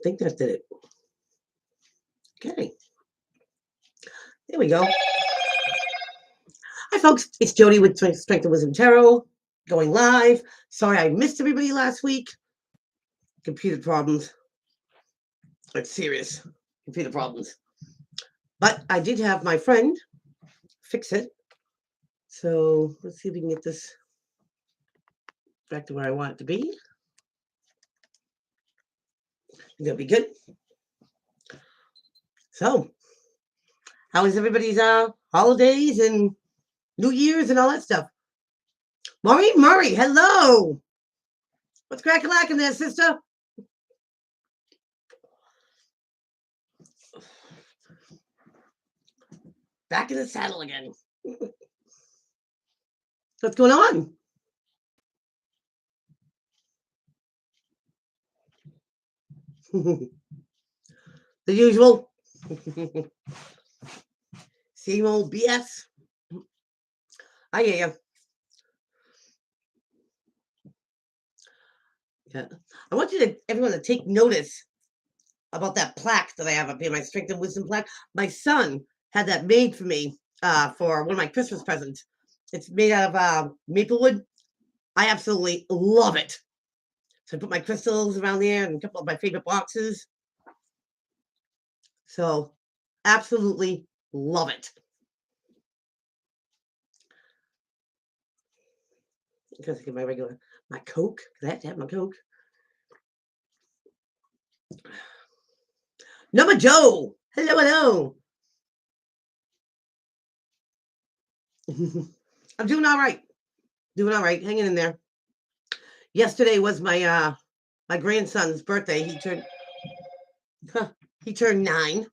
think that did it. Okay. There we go. Hi, folks. It's Jody with Strength and Wisdom Tarot going live. Sorry I missed everybody last week. Computer problems. It's serious. Computer problems. But I did have my friend fix it. So let's see if we can get this back to where I want it to be. That'll be good. So, how is everybody's holidays and New Year's and all that stuff? Maureen Murray, hello. What's crack-a-lacking there, sister? Back in the saddle again. What's going on? The usual. Same old BS. I hear you. Yeah. I want everyone to take notice about that plaque that I have up here, my Strength and Wisdom plaque. My son had that made for me for one of my Christmas presents. It's made out of maplewood. I absolutely love it. So I put my crystals around there and a couple of my favorite boxes. So absolutely love it. Because I get my Coke. I have to have my Coke. Number Joe. Hello. I'm doing all right. Hanging in there. Yesterday was my my grandson's birthday. He turned 9.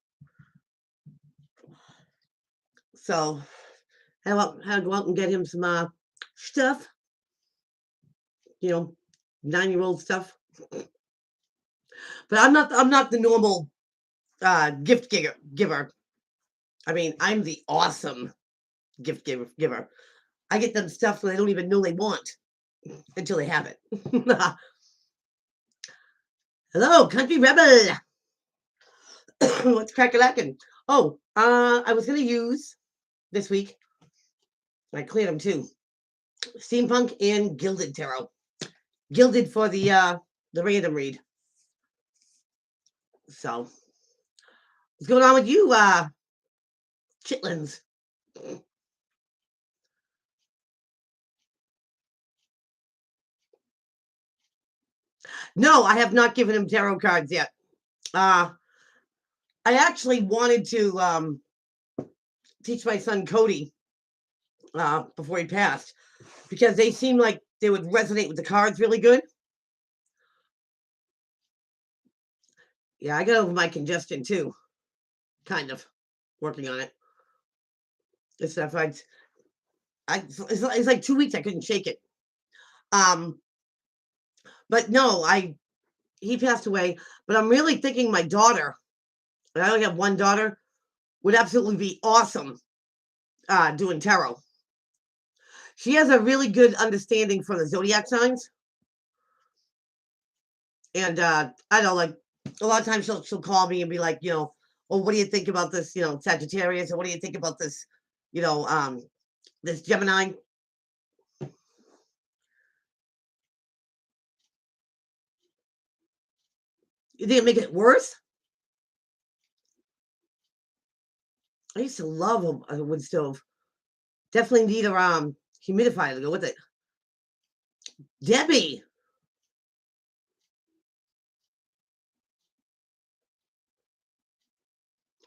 So I had to go out and get him some stuff. 9-year-old stuff. But I'm not the normal gift giver. I mean, I'm the awesome gift giver. I get them stuff that they don't even know they want until they have it. Hello, Country Rebel. What's crack-a-lackin'? Oh, I was gonna use this week. I cleared them too. Steampunk and Gilded Tarot. Gilded for the random read. So, what's going on with you, chitlins? No, I have not given him tarot cards yet. I actually wanted to teach my son Cody before he passed because they seem like they would resonate with the cards really good. Yeah, I got over my congestion too. Kind of working on it. It's stuff it's like 2 weeks I couldn't shake it. But no, he passed away. But I'm really thinking my daughter, and I only have one daughter, would absolutely be awesome doing tarot. She has a really good understanding for the zodiac signs. And I don't like a lot of times she'll call me and be like, well, what do you think about this, Sagittarius, or what do you think about this, this Gemini? You think it make it worse? I used to love a wood stove. Definitely need a humidifier to go with it. Debbie.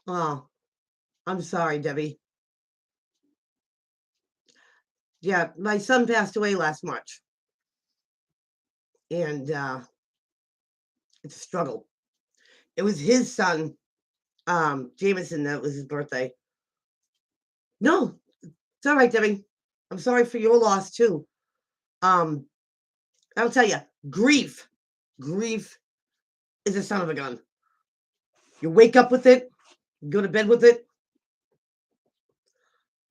Oh, I'm sorry, Debbie. Yeah, my son passed away last March. And it's a struggle. It was his son, Jameson, that was his birthday. No, it's all right, Debbie. I'm sorry for your loss too. I'll tell you, grief is a son of a gun. You wake up with it, go to bed with it.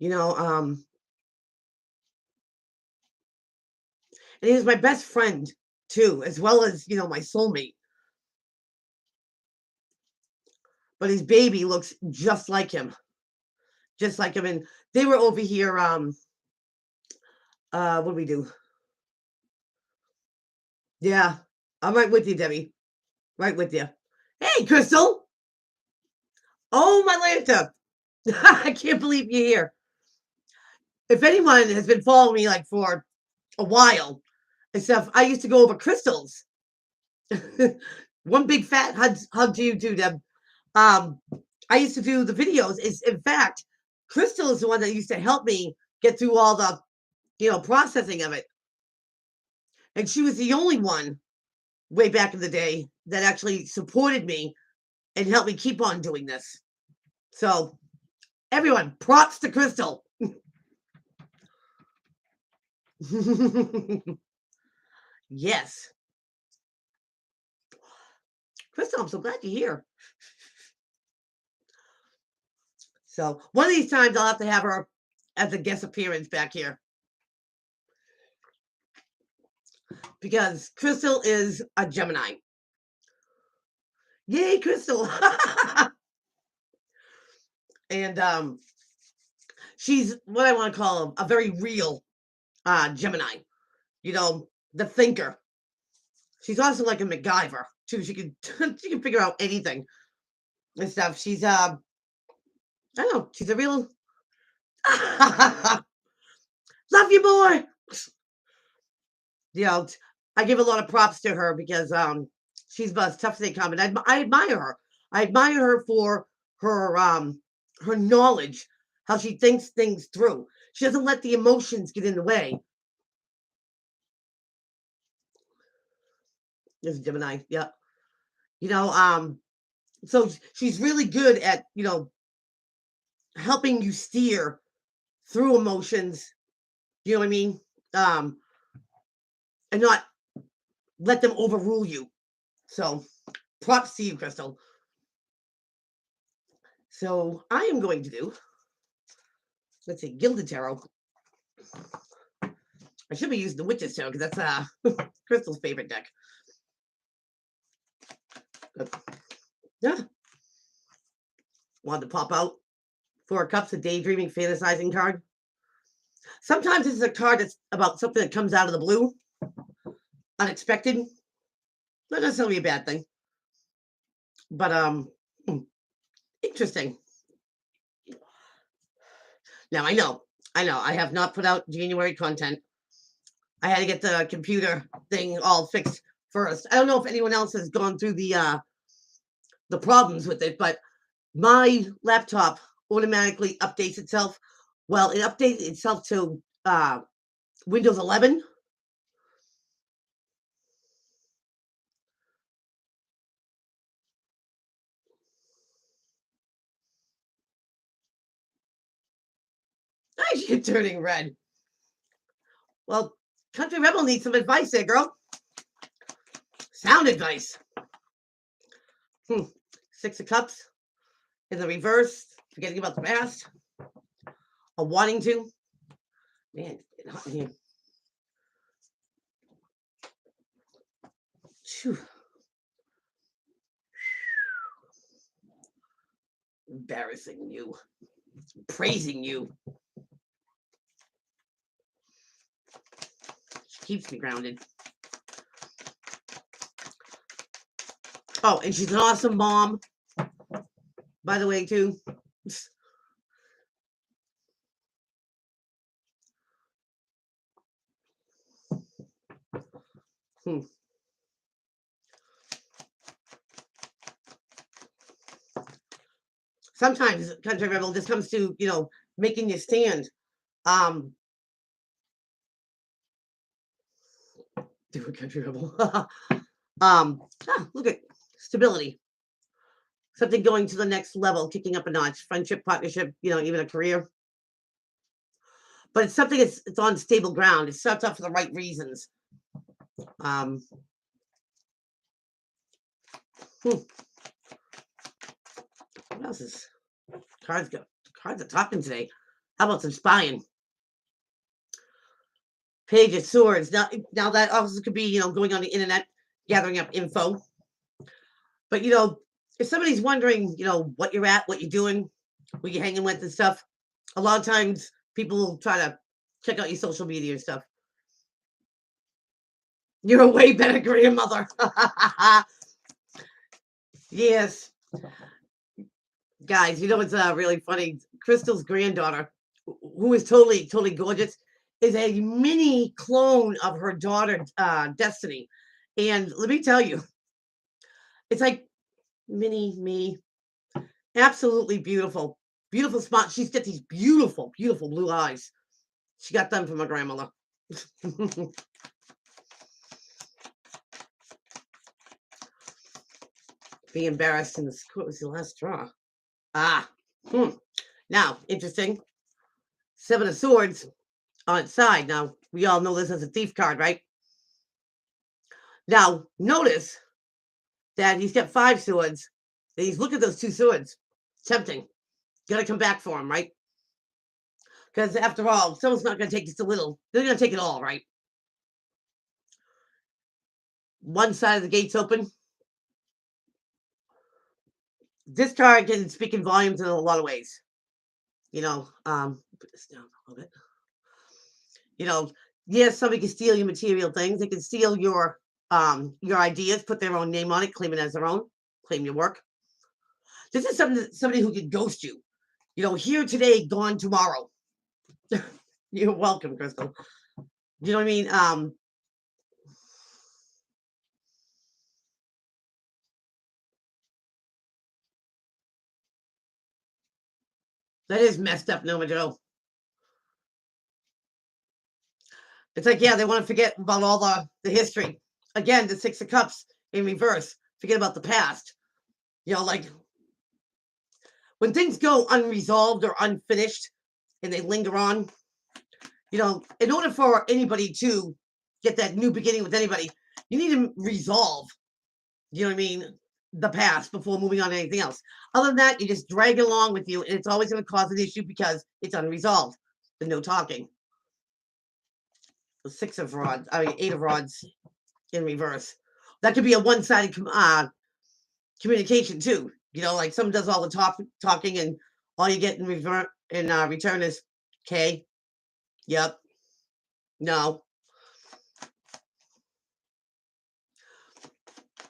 And he was my best friend too, as well as my soulmate. but his baby looks just like him. Just like him. And they were over here, what do we do? Yeah, I'm right with you, Debbie. Right with you. Hey, Crystal. Oh, my Lanta. I can't believe you're here. If anyone has been following me like for a while and stuff, I used to go over crystals. One big fat hug to you too, Deb. Um, I used to do the videos. Is in fact, Crystal is the one that used to help me get through all the, processing of it. And she was the only one way back in the day that actually supported me and helped me keep on doing this. So, everyone, props to Crystal. Yes. Crystal, I'm so glad you're here. So, one of these times I'll have to have her as a guest appearance back here. Because Crystal is a Gemini. Yay, Crystal. And she's what I want to call a very real Gemini. The thinker. She's also like a MacGyver too. She can she can figure out anything and stuff. She's I don't know. She's a real love you more. I give a lot of props to her because she's tough as they come, and I admire her. I admire her for her knowledge, how she thinks things through. She doesn't let the emotions get in the way. This is Gemini, yeah. So she's really good at helping you steer through emotions. You know what I mean? And not let them overrule you. So props to you, Crystal. So I am going to do, let's see, Gilded Tarot. I should be using the Witch's Tarot because that's Crystal's favorite deck. Yeah. Wanted to pop out 4 Cups, a daydreaming, fantasizing card. Sometimes this is a card that's about something that comes out of the blue, unexpected. Not necessarily a bad thing, but interesting. Now I know, I have not put out January content. I had to get the computer thing all fixed first. I don't know if anyone else has gone through the problems with it, but my laptop automatically updates itself. Well, it updates itself to Windows 11. You're turning red. Well, Country Rebel needs some advice there, girl. Sound advice. 6 of Cups in the reverse, forgetting about the past, or wanting to. Man, it's hot in here. Whew. Embarrassing you, praising you. She keeps me grounded. Oh, and she's an awesome mom, by the way, too. Sometimes Country Rebel just comes to, making you stand. Do a Country Rebel. Look at stability. Something going to the next level, kicking up a notch, friendship, partnership, even a career. But it's something it's on stable ground. It starts off for the right reasons. What else is cards go? Cards are talking today. How about some spying? Page of Swords. Now that also could be, going on the internet, gathering up info. But if somebody's wondering, what you're at, what you're doing, who you're hanging with and stuff, a lot of times people will try to check out your social media and stuff. You're a way better grandmother. Yes. Guys, it's really funny. Crystal's granddaughter, who is totally, totally gorgeous, is a mini clone of her daughter, Destiny. And let me tell you, it's like mini me. Absolutely beautiful. Beautiful spot. She's got these beautiful, beautiful blue eyes. She got them from her grandmother. Be embarrassed in the school was the last straw. Ah. Now, interesting. Seven of Swords on its side. Now, we all know this as a thief card, right? Now, notice that he's got 5 swords. And he's looking at those 2 swords. Tempting. Gotta come back for him, right? Because after all, someone's not gonna take just a little. They're gonna take it all, right? One side of the gate's open. This card can speak in volumes in a lot of ways. Put this down a little bit. Yes, somebody can steal your material things. They can steal your ideas, put their own name on it, claim it as their own, claim your work. This is somebody who can ghost you. Here today, gone tomorrow. You're welcome, Crystal. You know what I mean? That is messed up, Noma Joe. It's like, yeah, they want to forget about all the history. Again, the 6 of Cups in reverse. Forget about the past. Like when things go unresolved or unfinished and they linger on, in order for anybody to get that new beginning with anybody, you need to resolve, the past before moving on to anything else. Other than that, you just drag it along with you, and it's always going to cause an issue because it's unresolved. There's no talking. The 6 of rods, 8 of rods in reverse. That could be a one-sided communication too. Like someone does all the talking, and all you get in return is okay. Yep. No.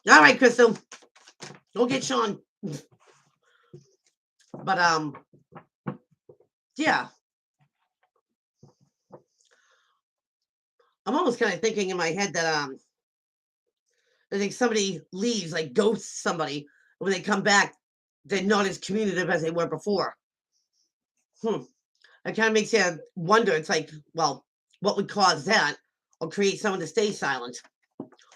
All right, Crystal. Go get Sean. But yeah. I'm almost kind of thinking in my head that I think somebody leaves, like ghosts somebody. When they come back, they're not as communicative as they were before. It kind of makes you wonder. It's like, well, what would cause that, or create someone to stay silent,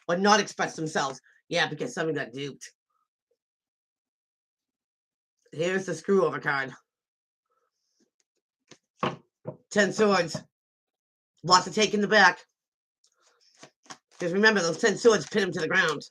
or not express themselves? Yeah, because someone got duped. Here's the screw over card. 10 swords. Lots of take in the back. Because remember, those 10 swords pin him to the ground.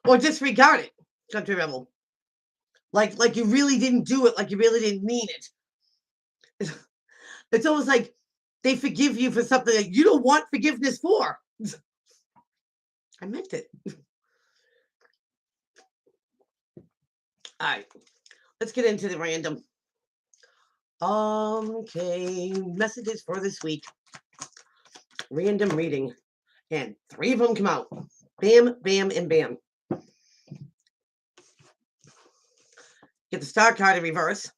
Or disregard it, Country Rebel. Like you really didn't do it, like you really didn't mean it. It's almost like they forgive you for something that you don't want forgiveness for. I meant it. All right, let's get into the random. Okay, messages for this week. Random reading. And 3 of them come out. Bam, bam, and bam. Get the Star card in reverse.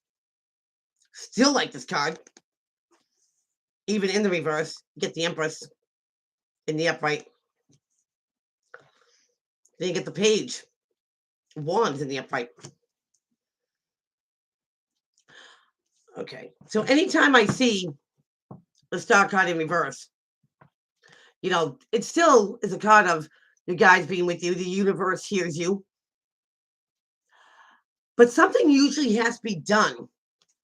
Still like this card. Even in the reverse, get the Empress in the upright. Then you get the Page. Wands in the upright. Okay, so anytime I see the Star card in reverse, it still is a card of the guys being with you. The universe hears you. But something usually has to be done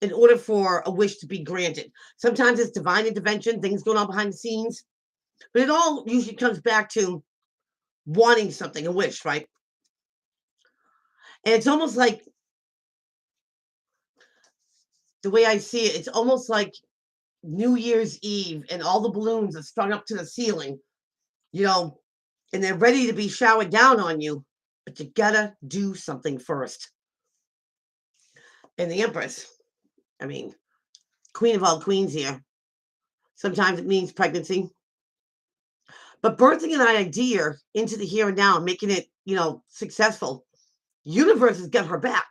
in order for a wish to be granted. Sometimes it's divine intervention, things going on behind the scenes. But it all usually comes back to wanting something, a wish, right? And it's almost like the way I see it, it's almost like New Year's Eve and all the balloons are strung up to the ceiling, you know, and they're ready to be showered down on you, but you gotta do something first. And the Empress, I mean, queen of all queens here. Sometimes it means pregnancy, but birthing an idea into the here and now and making it, successful, universe has got her back.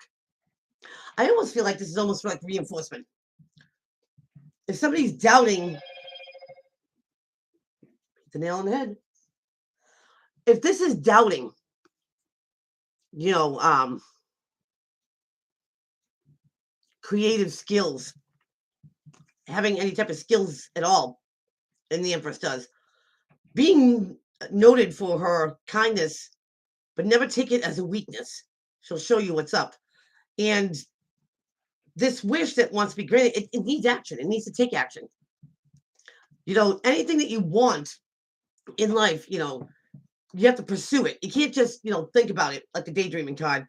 I almost feel like this is almost like reinforcement. If somebody's doubting, the nail on the head. If this is doubting, you know, um, creative skills, having any type of skills at all, and the Empress does, being noted for her kindness, but never take it as a weakness. She'll show you what's up. And this wish that wants to be granted, it needs action. It needs to take action. Anything that you want in life, you have to pursue it. You can't just, think about it like the daydreaming card.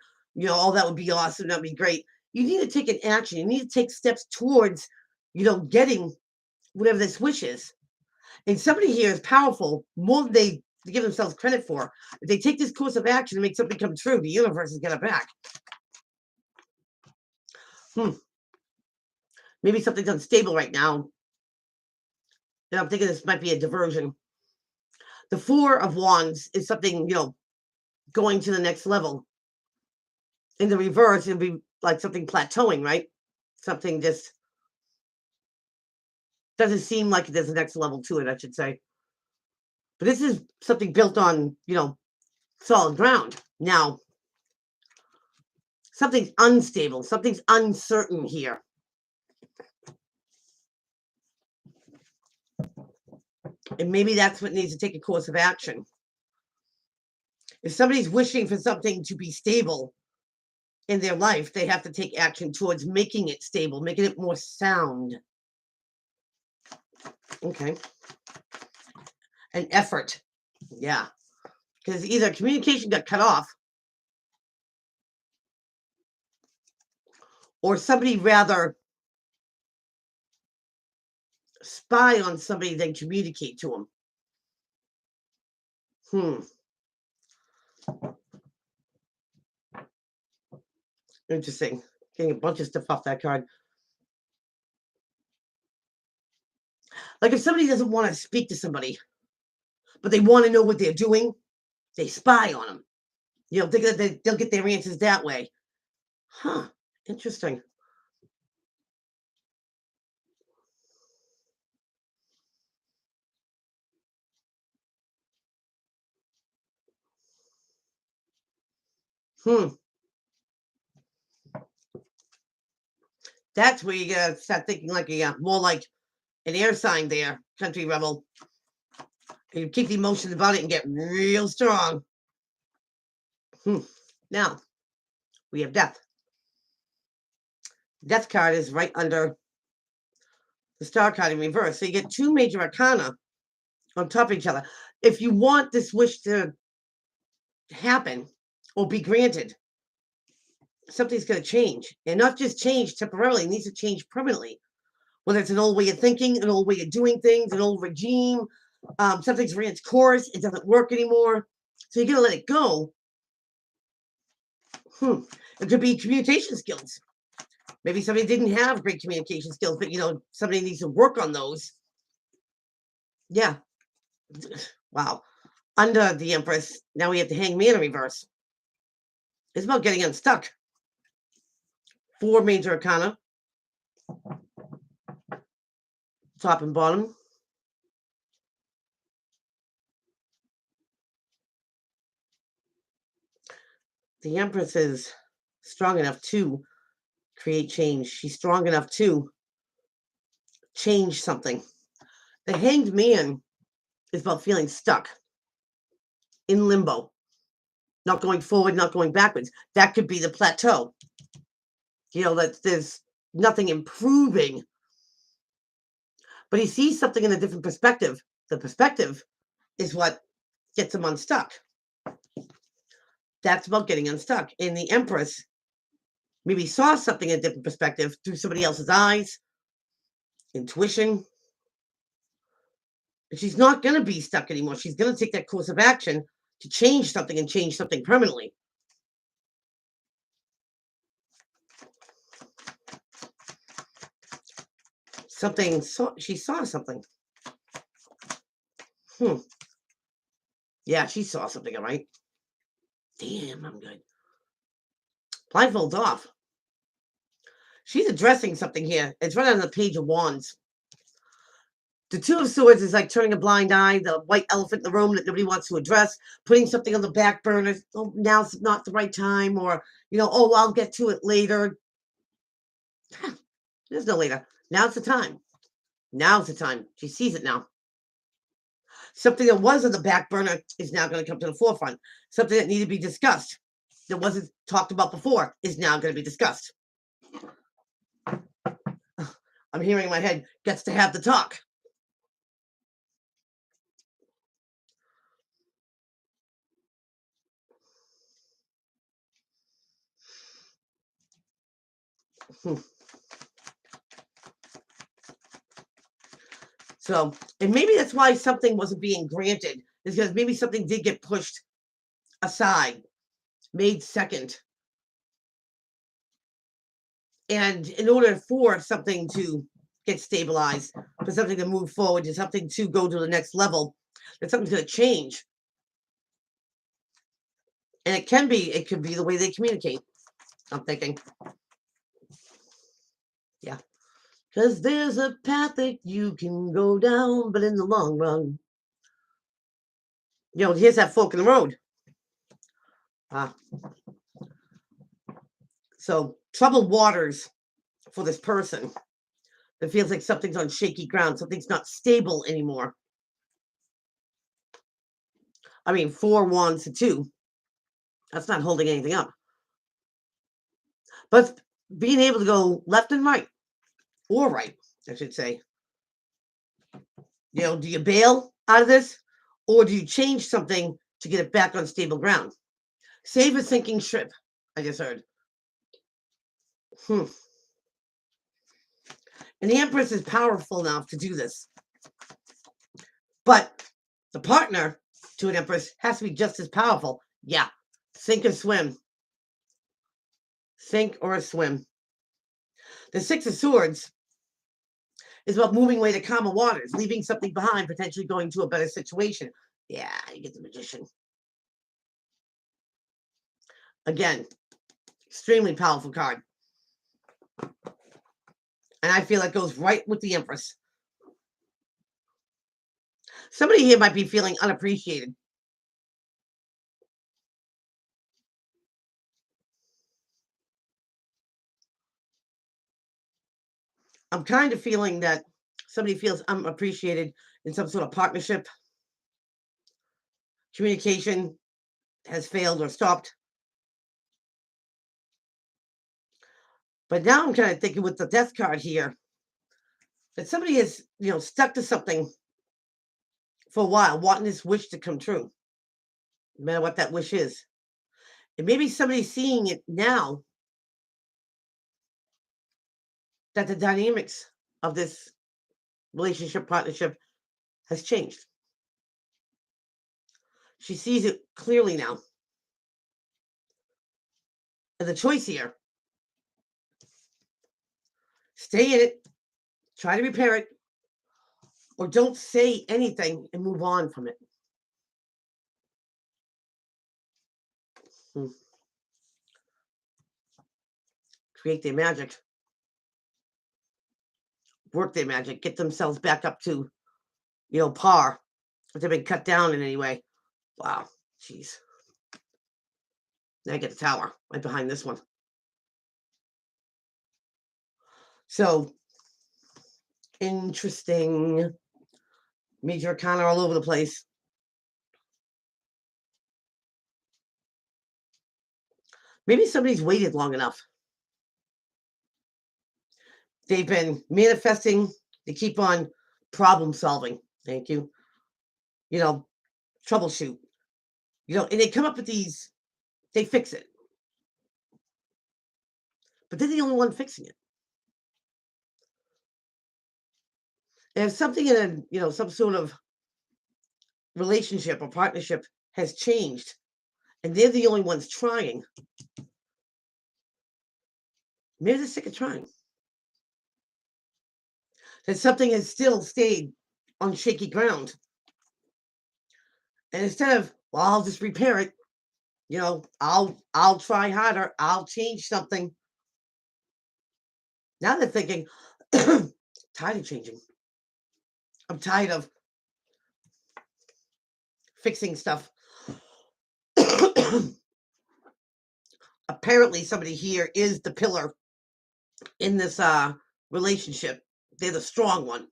Oh, that would be awesome. That'd be great. You need to take an action. You need to take steps towards, getting whatever this wish is. And somebody here is powerful more than they give themselves credit for. If they take this course of action and make something come true, the universe is got it back. Maybe something's unstable right now. And I'm thinking this might be a diversion. The Four of Wands is something, going to the next level. In the reverse, it'd be like something plateauing, right? Something just doesn't seem like there's a next level to it, I should say. But this is something built on, solid ground. Now, something's unstable, something's uncertain here. And maybe that's what needs to take a course of action. If somebody's wishing for something to be stable in their life, they have to take action towards making it stable, making it more sound. Okay. An effort. Yeah. Because either communication got cut off or somebody rather spy on somebody than communicate to them. Interesting. Getting a bunch of stuff off that card. Like if somebody doesn't want to speak to somebody, but they want to know what they're doing, they spy on them. Think that they'll get their answers that way. Huh. Interesting. That's where you gotta start thinking like more like an air sign there, country rebel. You keep the emotions about it and get real strong. Now, we have death. Death card is right under the star card in reverse. So you get two major arcana on top of each other. If you want this wish to happen or be granted, something's going to change. And not just change temporarily, it needs to change permanently. Whether it's an old way of thinking, an old way of doing things, an old regime, something's ran its course, it doesn't work anymore. So you're going to let it go. It could be communication skills. Maybe somebody didn't have great communication skills, but somebody needs to work on those. Yeah. Wow. Under the Empress, now we have the Hangman in reverse. It's about getting unstuck. Four major arcana. Top and bottom. The Empress is strong enough to create change. She's strong enough to change something. The Hanged Man is about feeling stuck in limbo, not going forward, not going backwards. That could be the plateau. That there's nothing improving. But he sees something in a different perspective. The perspective is what gets him unstuck. That's about getting unstuck. And the Empress maybe saw something in a different perspective through somebody else's eyes, intuition. And she's not going to be stuck anymore. She's going to take that course of action to change something and change something permanently. She saw something. Yeah, she saw something, all right. Damn, I'm good. Blindfold's off. She's addressing something here. It's right on the Page of Wands. The Two of Swords is like turning a blind eye, the white elephant in the room that nobody wants to address, putting something on the back burner. Oh, now's not the right time, or, oh, I'll get to it later. There's no later. Now's the time. Now's the time. She sees it now. Something that was on the back burner is now going to come to the forefront. Something that needed to be discussed, that wasn't talked about before, is now going to be discussed. I'm hearing in my head, gets to have the talk. So, and maybe that's why something wasn't being granted, is because maybe something did get pushed aside, made second. And in order for something to get stabilized, for something to move forward, for something to go to the next level, that something's going to change. And it could be the way they communicate. I'm thinking. Yeah. Because there's a path that you can go down, but in the long run, here's that fork in the road. So troubled waters for this person. It feels like something's on shaky ground. Something's not stable anymore. I mean, 4 wands to 2. That's not holding anything up. But being able to go left and right, or right, I should say. Do you bail out of this, or do you change something to get it back on stable ground? Save a sinking ship, I just heard. And the Empress is powerful enough to do this. But the partner to an Empress has to be just as powerful. Yeah, sink or swim. Sink or swim. The Six of Swords is about moving away to calmer waters, leaving something behind, potentially going to a better situation. Yeah, you get the Magician. Again, extremely powerful card. And I feel it goes right with the Empress. Somebody here might be feeling unappreciated. I'm kind of feeling that somebody feels unappreciated in some sort of partnership. Communication has failed or stopped. But now I'm kind of thinking with the Death card here, that somebody is, stuck to something for a while, wanting this wish to come true, no matter what that wish is. And maybe somebody's seeing it now, that the dynamics of this relationship, partnership has changed. She sees it clearly now. And the choice here, stay in it, try to repair it, or don't say anything and move on from it. Create their magic. Work their magic. Get themselves back up to, par. If they've been cut down in any way. Wow. Jeez. Now I get the Tower right behind this one. So, interesting. Major Arcana all over the place. Maybe somebody's waited long enough. They've been manifesting. They keep on problem solving. Thank you. Troubleshoot. And they come up with these they fix it. But they're the only one fixing it. And if something in some sort of relationship or partnership has changed, and they're the only ones trying, maybe they're sick of trying. That something has still stayed on shaky ground. And instead of, well, I'll just repair it, I'll try harder, I'll change something. Now they're thinking, tired of changing. I'm tired of fixing stuff. Apparently, somebody here is the pillar in this relationship. They're the strong one.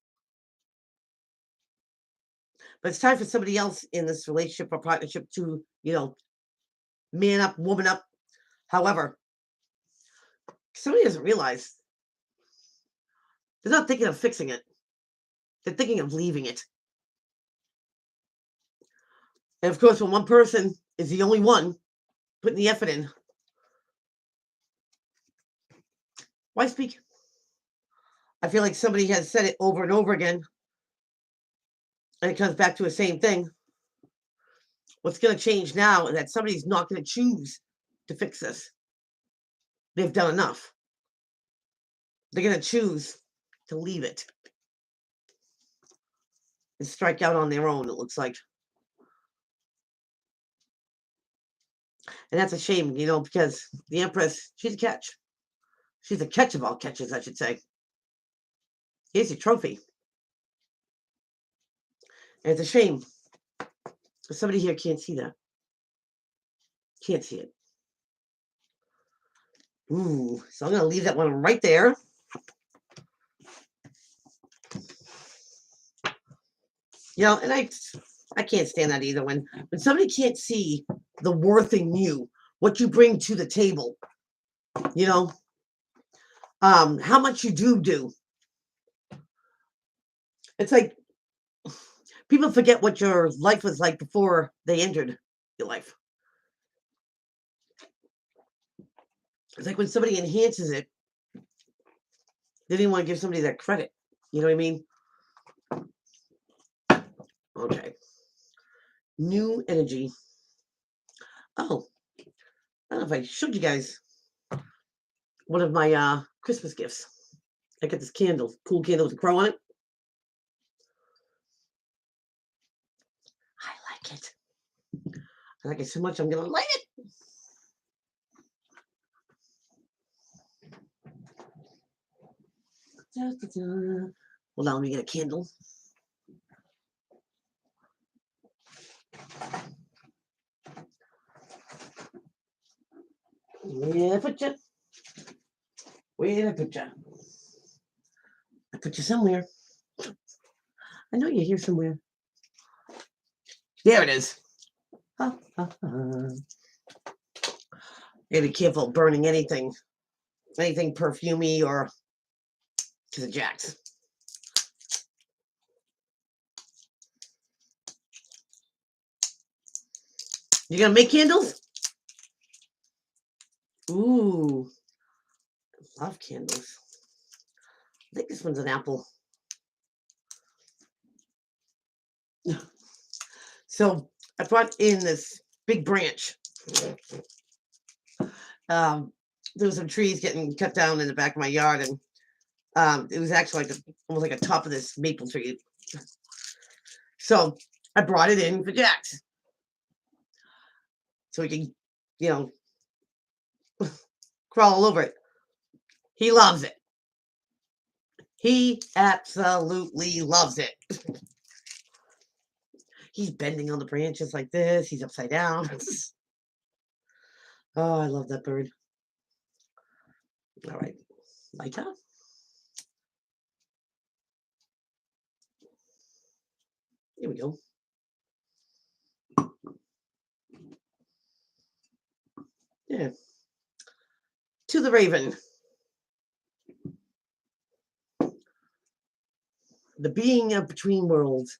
But it's time for somebody else in this relationship or partnership to, man up, woman up. However, somebody doesn't realize they're not thinking of fixing it. They're thinking of leaving it. And of course, when one person is the only one putting the effort in, why speak? I feel like somebody has said it over and over again, and it comes back to the same thing. What's going to change now is that somebody's not going to choose to fix this. They've done enough. They're going to choose to leave it and strike out on their own, it looks like. And that's a shame, because the Empress, she's a catch. She's a catch of all catches, I should say. Here's your trophy. And it's a shame. Somebody here can't see that. Can't see it. Ooh, so I'm going to leave that one right there. And I can't stand that either. When somebody can't see the worth in you, what you bring to the table, how much you do. It's like people forget what your life was like before they entered your life. It's like when somebody enhances it, they didn't want to give somebody that credit. You know what I mean? Okay. New energy. Oh, I don't know if I showed you guys one of my Christmas gifts. I got this candle, cool candle with a crow on it. I like it. I like it so much, I'm going to light it. Da, da, da. Hold on, let me get a candle. Where I put you? Where did I put you? I put you somewhere. I know you're here somewhere. There it is. Ha, ha, ha. Gotta be careful burning anything perfumey or to the jacks. You gonna make candles? Ooh, I love candles. I think this one's an apple. So I brought in this big branch. There was some trees getting cut down in the back of my yard, and it was actually almost like a top of this maple tree. So I brought it in for Jax, so he can, crawl all over it. He loves it. He absolutely loves it. He's bending on the branches like this. He's upside down. Oh, I love that bird. All right, light up. Here we go. Yeah. To the Raven. The being of between worlds.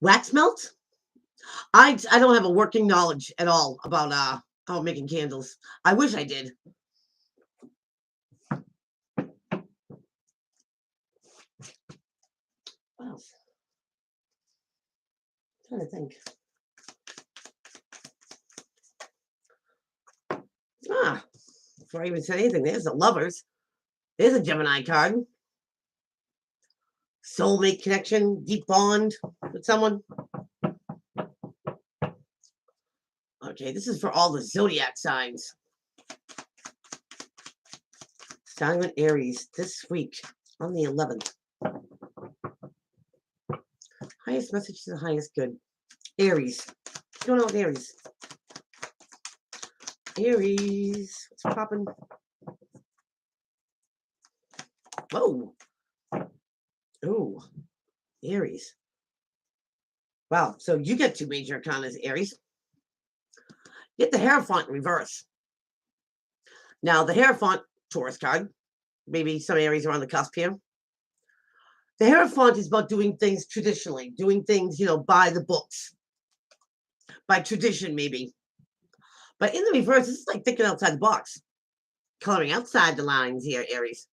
Wax melt? I don't have a working knowledge at all about making candles. I wish I did. What else? I'm trying to think. Before I even said anything, there's the lovers. There's a Gemini card. Soulmate connection, deep bond with someone. Okay, this is for all the zodiac signs. Starting with Aries this week on the 11th. Highest message to the highest good. Aries. What's going on with Aries? Aries. What's popping? Whoa. Oh. Aries. Wow. So you get two major arcanas, Aries. Get the Hierophant in reverse. Now, the Hierophant, Taurus card. Maybe some Aries are on the cusp here. The Hierophant is about doing things traditionally, doing things, by the books, by tradition, maybe. But in the reverse, this is like thinking outside the box, coloring outside the lines here, Aries.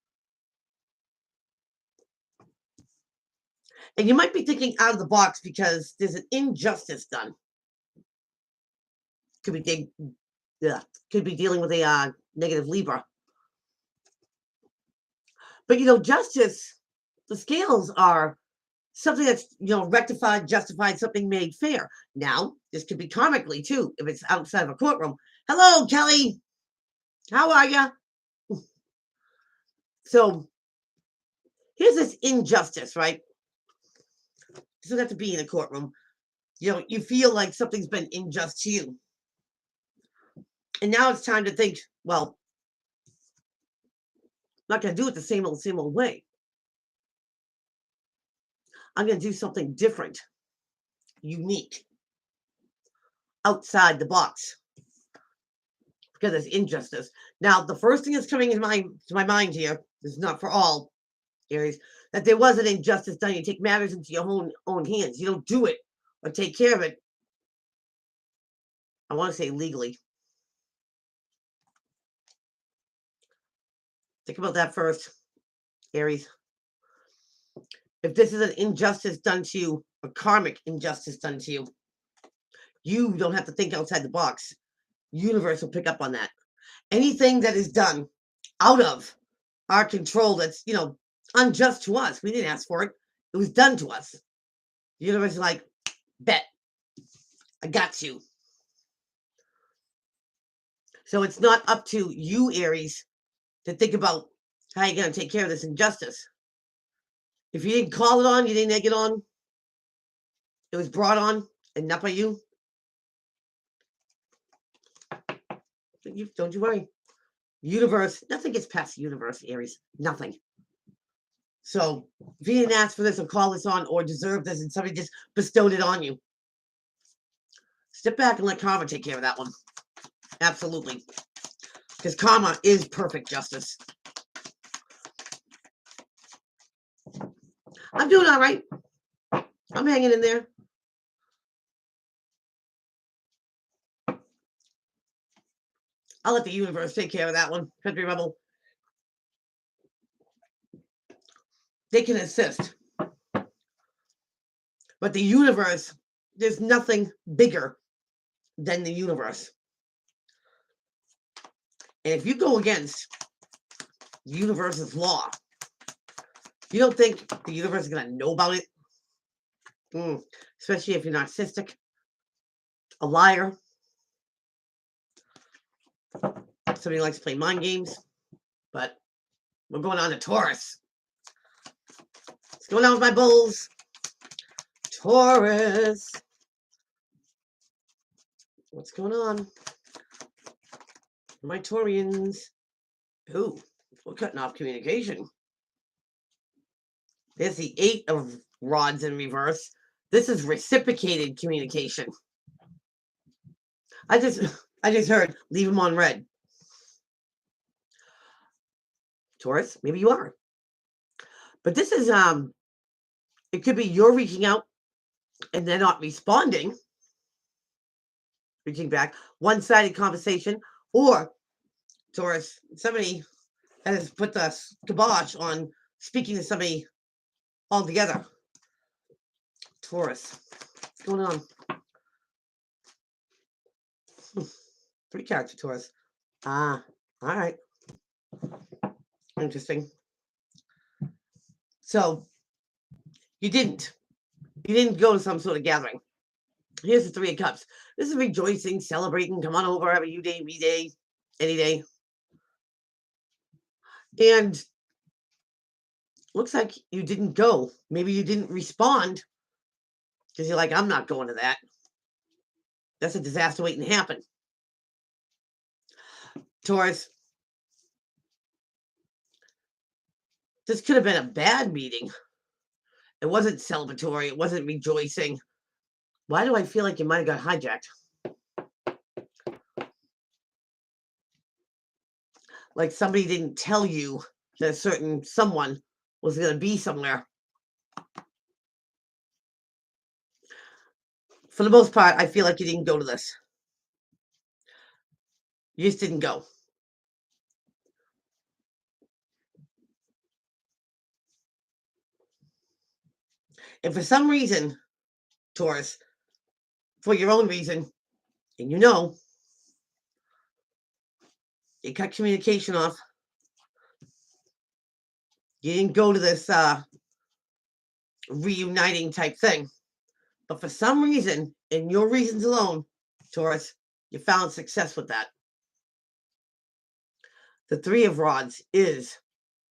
And you might be thinking out of the box because there's an injustice done. Could be dealing with a negative Libra. But justice, the scales are something that's rectified, justified, something made fair. Now, this could be karmically too, if it's outside of a courtroom. Hello, Kelly. How are you? So here's this injustice, right? It doesn't have to be in a courtroom. You feel like something's been unjust to you. And now it's time to think, well, I'm not going to do it the same old way. I'm going to do something different, unique, outside the box, because it's injustice. Now, the first thing that's coming to my mind here, this is not for all Aries, that there was an injustice done. You take matters into your own hands. You don't do it or take care of it. I want to say legally. Think about that first, Aries. If this is an injustice done to you, a karmic injustice done to you, you don't have to think outside the box. Universe will pick up on that. Anything that is done out of our control that's, unjust to us. We didn't ask for it. It was done to us. The universe is like, bet. I got you. So it's not up to you, Aries, to think about how you're going to take care of this injustice. If you didn't call it on, you didn't egg it on, it was brought on and not by you. Don't you worry. Universe, nothing gets past the universe, Aries. Nothing. So if you didn't ask for this or call this on or deserve this and somebody just bestowed it on you, step back and let karma take care of that one. Absolutely. Because karma is perfect justice. I'm doing all right. I'm hanging in there. I'll let the universe take care of that one. Country Rebel. They can assist. But the universe, there's nothing bigger than the universe. And if you go against the universe's law, you don't think the universe is going to know about it? Especially if you're narcissistic, a liar, somebody who likes to play mind games. But we're going on to Taurus. What's going on with my bulls? Taurus. What's going on? My Taurians. Ooh, we're cutting off communication. There's the 8 of rods in reverse. This is reciprocated communication. I just heard, leave them on red. Taurus, maybe you are. But this is, it could be you're reaching out and they're not responding. reaching back, one-sided conversation, or Taurus, somebody has put the kibosh on speaking to somebody altogether. Taurus, what's going on? 3 cards for Taurus. Ah, all right. Interesting. So you didn't go to some sort of gathering. Here's the 3 of Cups. This is rejoicing, celebrating. Come on over, have a you day, me day, any day. And looks like you didn't go. Maybe you didn't respond because you're like, I'm not going to that. That's a disaster waiting to happen. Taurus, this could have been a bad meeting. It wasn't celebratory. It wasn't rejoicing. Why do I feel like you might have got hijacked? Like somebody didn't tell you that a certain someone was going to be somewhere. For the most part, I feel like you didn't go to this. You just didn't go. And for some reason, Taurus, for your own reason, and you cut communication off. You didn't go to this reuniting type thing. But for some reason, and your reasons alone, Taurus, you found success with that. The 3 of Rods is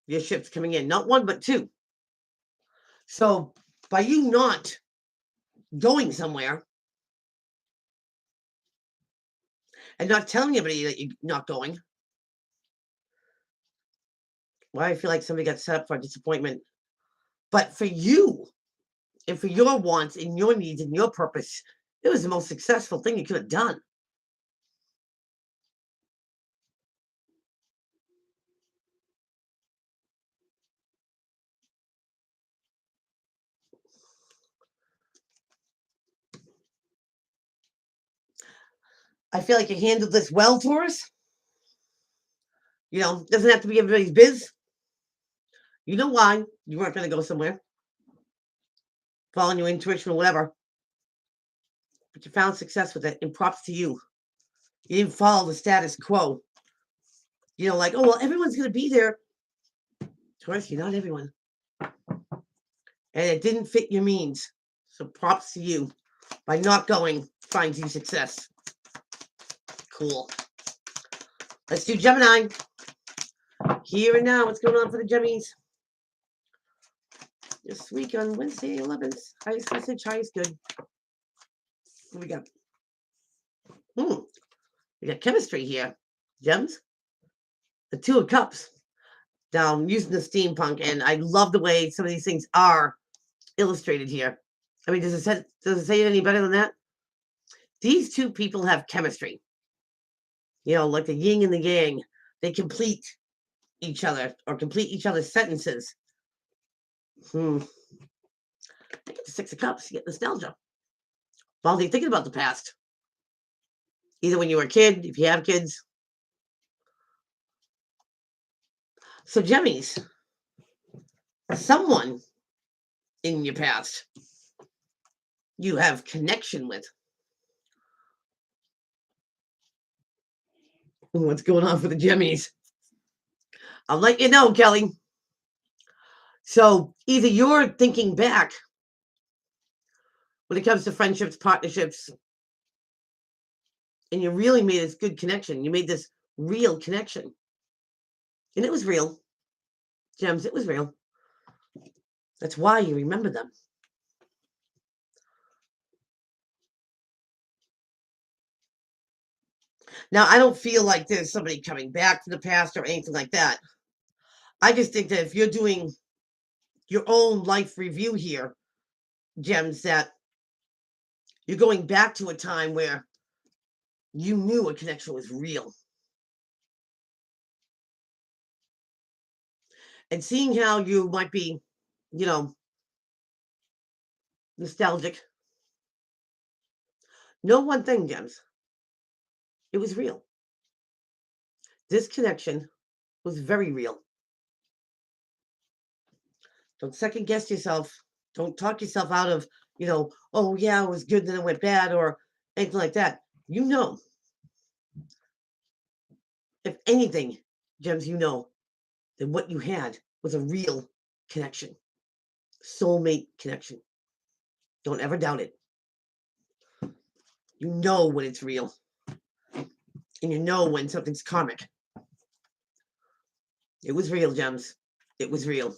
your ships coming in, not 1, but 2. So by you not going somewhere and not telling anybody that you're not going, well, I feel like somebody got set up for a disappointment. But for you and for your wants and your needs and your purpose, it was the most successful thing you could have done. I feel like you handled this well, Taurus. Doesn't have to be everybody's biz. You know why you weren't going to go somewhere, following your intuition or whatever. But you found success with it, and props to you. You didn't follow the status quo. Like, oh, well, everyone's going to be there. Taurus, you're not everyone. And it didn't fit your means. So props to you. By not going, finds you success. Cool. Let's do Gemini. Here and now, what's going on for the Gemmies? This week on Wednesday, 11th. Highest message, highest good. What we got? We got chemistry here. Gems. The 2 of Cups. Now, I'm using the steampunk, and I love the way some of these things are illustrated here. I mean, does it say it any better than that? These 2 people have chemistry. Like the yin and the yang. They complete each other or complete each other's sentences. I get the 6 of Cups. You get nostalgia. Well, they're thinking about the past. Either when you were a kid, if you have kids. So, Gemmies, someone in your past you have connection with. What's going on for the Gemmies? I'll let you know, Kelly. So either you're thinking back when it comes to friendships, partnerships, and you really made this good connection. You made this real connection. And it was real. Gems, it was real. That's why you remember them. Now, I don't feel like there's somebody coming back from the past or anything like that. I just think that if you're doing your own life review here, Gems, that you're going back to a time where you knew a connection was real. And seeing how you might be, nostalgic. Know one thing, Gems. It was real. This connection was very real. Don't second guess yourself. Don't talk yourself out of, oh, yeah, it was good, then it went bad, or anything like that. You know, if anything, Gems, that what you had was a real connection, soulmate connection. Don't ever doubt it. You know when it's real, and you know when something's karmic. It was real, Gems. It was real.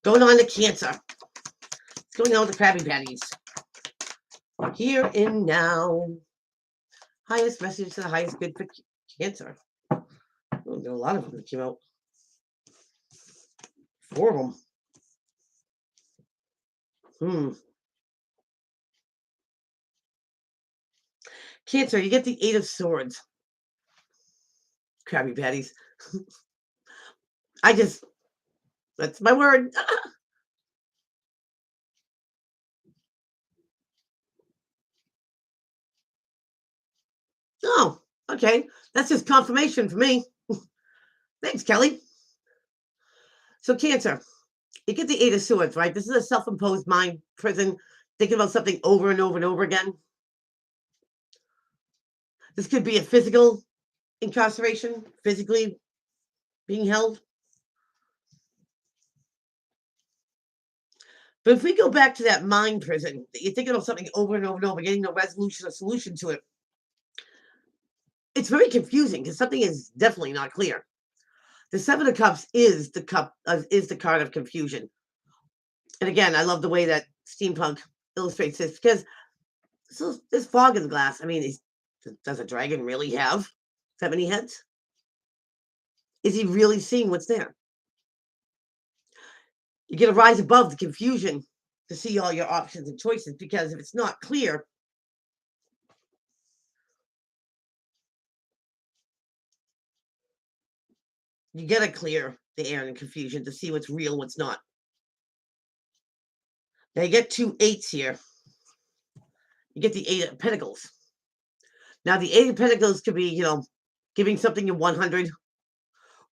Going on to Cancer. What's going on with the Krabby Patties? Here and now. Highest message to the highest good for Cancer. Oh, there are a lot of them that came out. 4 of them. Cancer, you get the 8 of Swords. Krabby Patties. That's my word. Oh, okay. That's just confirmation for me. Thanks, Kelly. So, Cancer, you get the 8 of Swords, right? This is a self-imposed mind prison, thinking about something over and over and over again. This could be a physical incarceration, physically being held. But if we go back to that mind prison, that you're thinking about something over and over and over, getting no resolution or solution to it, it's very confusing because something is definitely not clear. The 7 of Cups is the card of confusion. And again, I love the way that steampunk illustrates this because there's fog in the glass. I mean, does a dragon really have that many heads? Is he really seeing what's there? You got to rise above the confusion to see all your options and choices, because if it's not clear, you got to clear the air and confusion to see what's real, what's not. Now you get 2 8s here. You get the 8 of Pentacles. Now the 8 of Pentacles could be, giving something your 100,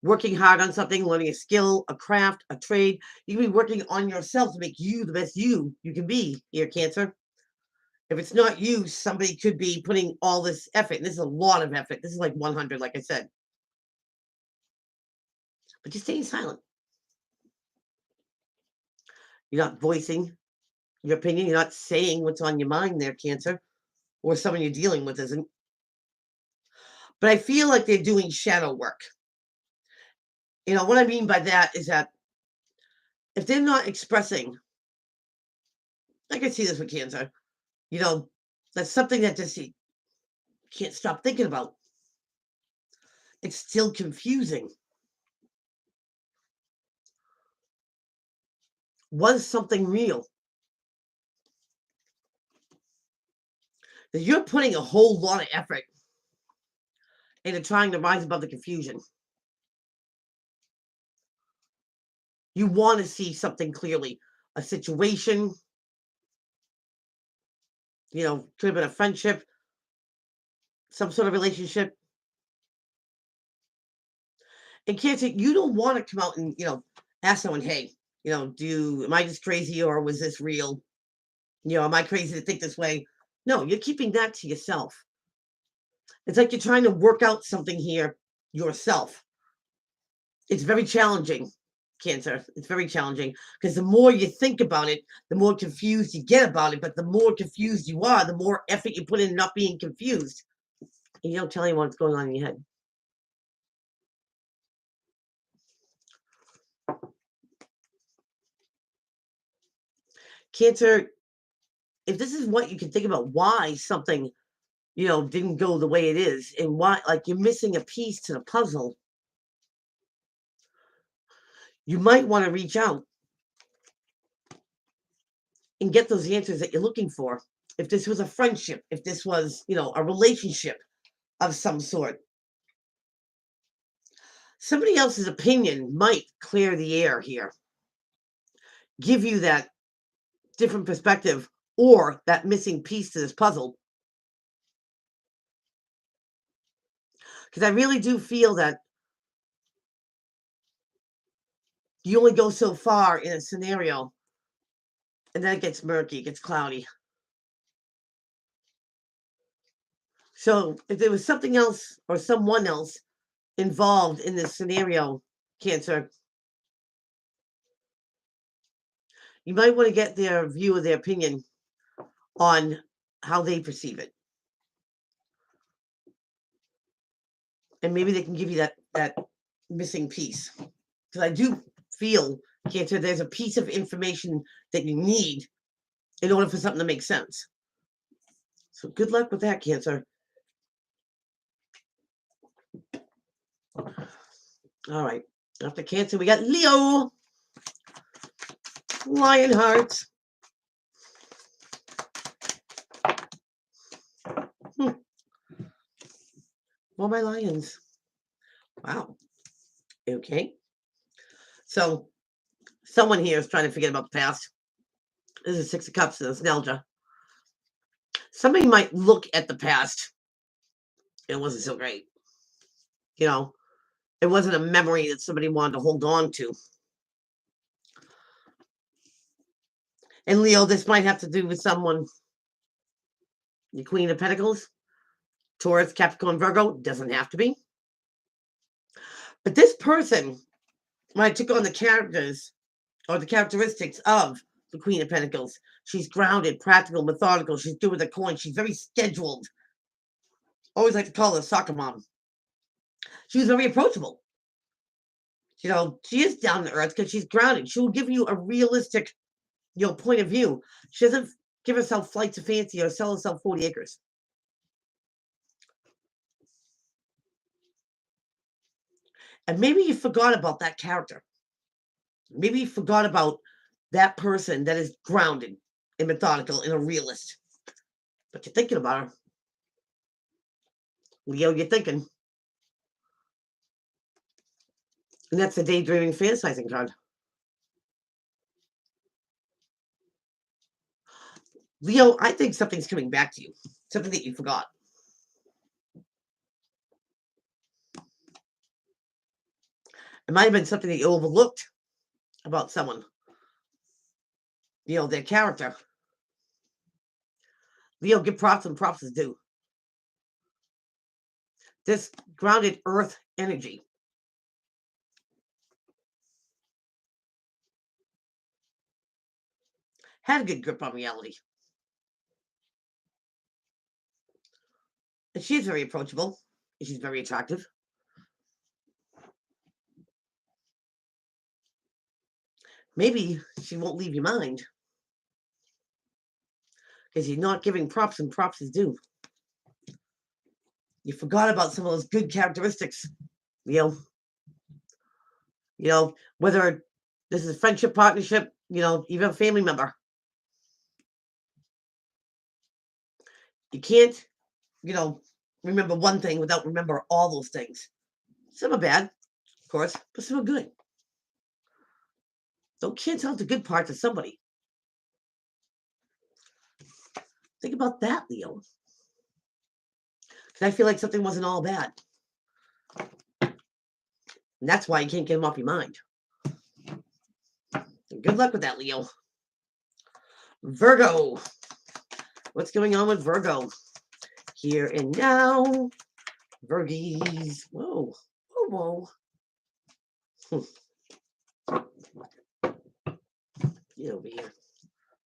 working hard on something, learning a skill, a craft, a trade. You can be working on yourself to make you the best you can be here, Cancer. If it's not you, somebody could be putting all this effort. And this is a lot of effort. This is like 100, like I said. But you're staying silent. You're not voicing your opinion. You're not saying what's on your mind there, Cancer, or someone you're dealing with isn't. But I feel like they're doing shadow work. What I mean by that is that if they're not expressing, I can see this with Cancer, that's something that just you can't stop thinking about. It's still confusing. Was something real? You're putting a whole lot of effort into trying to rise above the confusion. You want to see something clearly, a situation, could have been a friendship, some sort of relationship. And Cancer, you don't want to come out and, ask someone, hey, am I just crazy, or was this real? Am I crazy to think this way? No, you're keeping that to yourself. It's like you're trying to work out something here yourself. It's very challenging, Cancer. It's very challenging because the more you think about it, the more confused you get about it. But the more confused you are, the more effort you put in not being confused. And you don't tell anyone what's going on in your head. Cancer, if this is what you can think about, why something, didn't go the way it is, and why, like, you're missing a piece to the puzzle, you might want to reach out and get those answers that you're looking for. If this was a friendship, if this was, a relationship of some sort, somebody else's opinion might clear the air here, give you that different perspective or that missing piece to this puzzle. Because I really do feel that you only go so far in a scenario, and then it gets murky, it gets cloudy. So if there was something else or someone else involved in this scenario, Cancer, you might want to get their view or their opinion on how they perceive it. And maybe they can give you that missing piece. Because I do feel, Cancer, there's a piece of information that you need in order for something to make sense. So good luck with that, Cancer. All right. After Cancer, we got Leo. Lion hearts. Well, my lions. Wow. Okay. So someone here is trying to forget about the past. This is Six of Cups, nostalgia. Somebody might look at the past. It wasn't so great. You know, it wasn't a memory that somebody wanted to hold on to. And Leo, this might have to do with someone. The Queen of Pentacles, Taurus, Capricorn, Virgo, doesn't have to be. But this person, when I took on the characters or the characteristics of the Queen of Pentacles, she's grounded, practical, methodical. She's doing the coin. She's very scheduled. Always like to call her a soccer mom. She was very approachable. You know, she is down to earth because she's grounded. She will give you a realistic, point of view. She doesn't give herself flights of fancy or sell herself 40 acres. And maybe you forgot about that character. Maybe you forgot about that person that is grounded and methodical and a realist. But you're thinking about her. Leo, you're thinking. And that's the daydreaming, fantasizing card. Leo, I think something's coming back to you. Something that you forgot. It might have been something that you overlooked about someone. Their character. Leo, give props and props is due. This grounded earth energy. Had a good grip on reality. And she's very approachable. And she's very attractive. Maybe she won't leave your mind. Because you're not giving props and props is due. You forgot about some of those good characteristics, Leo. Whether this is a friendship, partnership, even a family member. You can't, remember one thing without remember all those things. Some are bad, of course, but some are good. Don't cancel out the good parts of somebody. Think about that, Leo. Because I feel like something wasn't all bad. And that's why you can't get them off your mind. Good luck with that, Leo. Virgo. What's going on with Virgo? Here and now. Virgies. Whoa. Whoa, whoa. Get over here.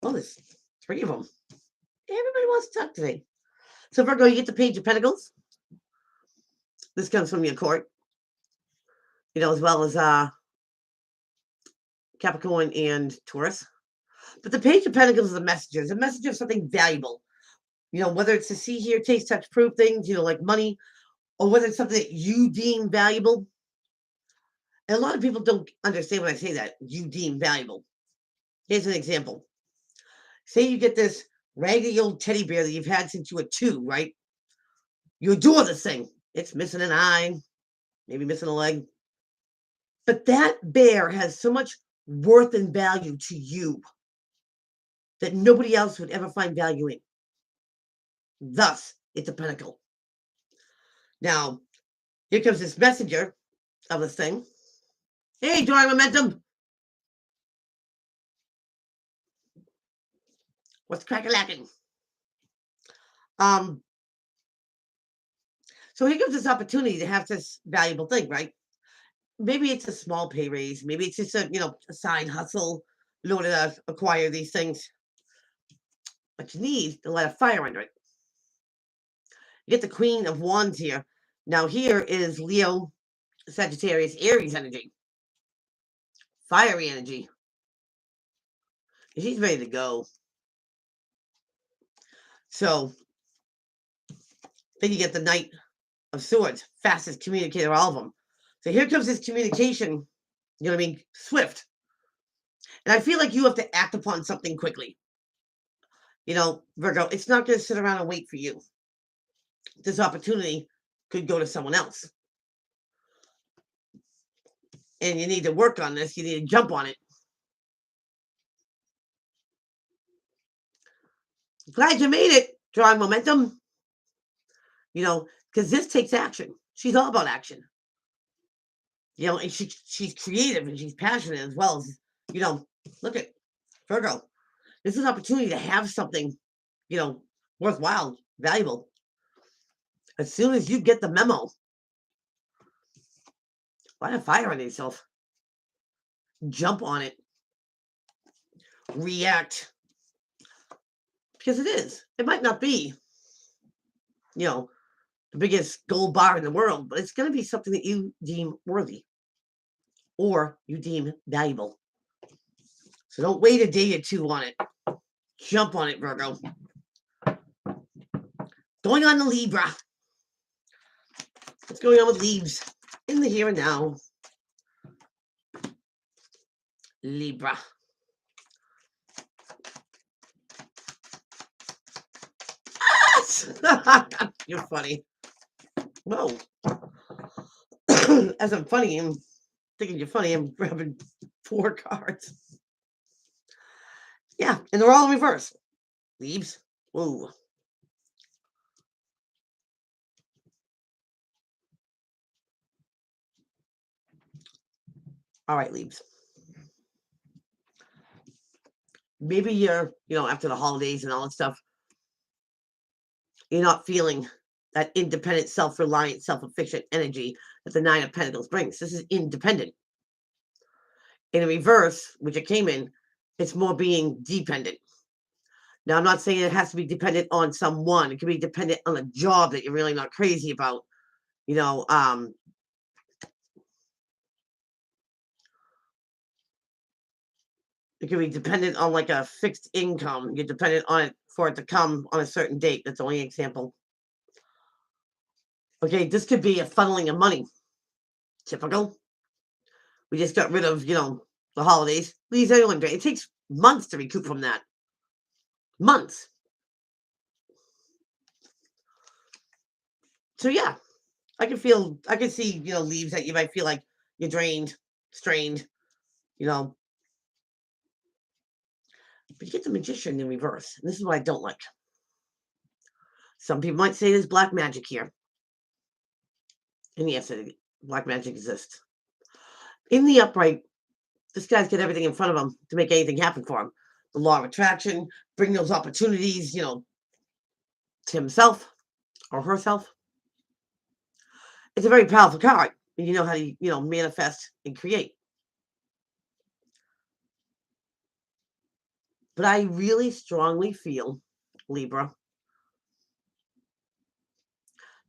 Oh, there's 3 of them. Everybody wants to talk today. So Virgo, you get the Page of Pentacles. This comes from your court. As well as Capricorn and Taurus. But the Page of Pentacles is a messenger. It's a messenger of something valuable. Whether it's to see, hear, taste, touch, prove things, like money, or whether it's something that you deem valuable. And a lot of people don't understand when I say that, you deem valuable. Here's an example. Say you get this raggedy old teddy bear that you've had since you were 2, right? You adore this thing. It's missing an eye, maybe missing a leg. But that bear has so much worth and value to you that nobody else would ever find value in. Thus, it's a pentacle. Now, Here comes this messenger of this thing. Hey, drawing momentum. What's crack-a-lacking? Um, so here comes this opportunity to have this valuable thing, right? Maybe it's a small pay raise. Maybe it's just a side hustle in order to acquire these things. But you need to light a fire under it. You get the Queen of Wands here. Now here is Leo, Sagittarius, Aries energy, fiery energy. She's ready to go. So then you get the Knight of Swords, fastest communicator of all of them. So here comes this communication, you know what I mean? Swift. And I feel like you have to act upon something quickly. Virgo, it's not going to sit around and wait for you. This opportunity could go to someone else. And you need to work on this. You need to jump on it. Glad you made it. Drawing momentum. Because this takes action. She's all about action. And she's creative and she's passionate as well as, look at Virgo. This is an opportunity to have something, worthwhile, valuable. As soon as you get the memo, light a fire on yourself. Jump on it. React. Because it is. It might not be, the biggest gold bar in the world, but it's going to be something that you deem worthy or you deem valuable. So don't wait a day or two on it. Jump on it, Virgo. Going on to Libra. What's going on with leaves in the here and now? Libra. You're funny. Whoa. As I'm funny, I'm thinking you're funny. I'm grabbing 4 cards. Yeah, and they're all in reverse. Leaves. Whoa. All right, leaves. Maybe you're, after the holidays and all that stuff, you're not feeling that independent, self-reliant, self-efficient energy that the 9 of Pentacles brings. This is independent. In a reverse, which it came in, it's more being dependent. Now, I'm not saying it has to be dependent on someone. It can be dependent on a job that you're really not crazy about. It can be dependent on like a fixed income. You're dependent on it for it to come on a certain date. That's only an example. Okay, this could be a funneling of money. Typical. We just got rid of, the holidays. Leaves everyone great. It takes months to recoup from that. Months. So yeah, I can see, leaves that you might feel like you're drained, strained, but you get the Magician in reverse. And this is what I don't like. Some people might say there's black magic here. And yes, black magic exists. In the upright, this guy's got everything in front of him to make anything happen for him. The law of attraction, bring those opportunities, to himself or herself. It's a very powerful card. You know how to, manifest and create. But I really strongly feel, Libra,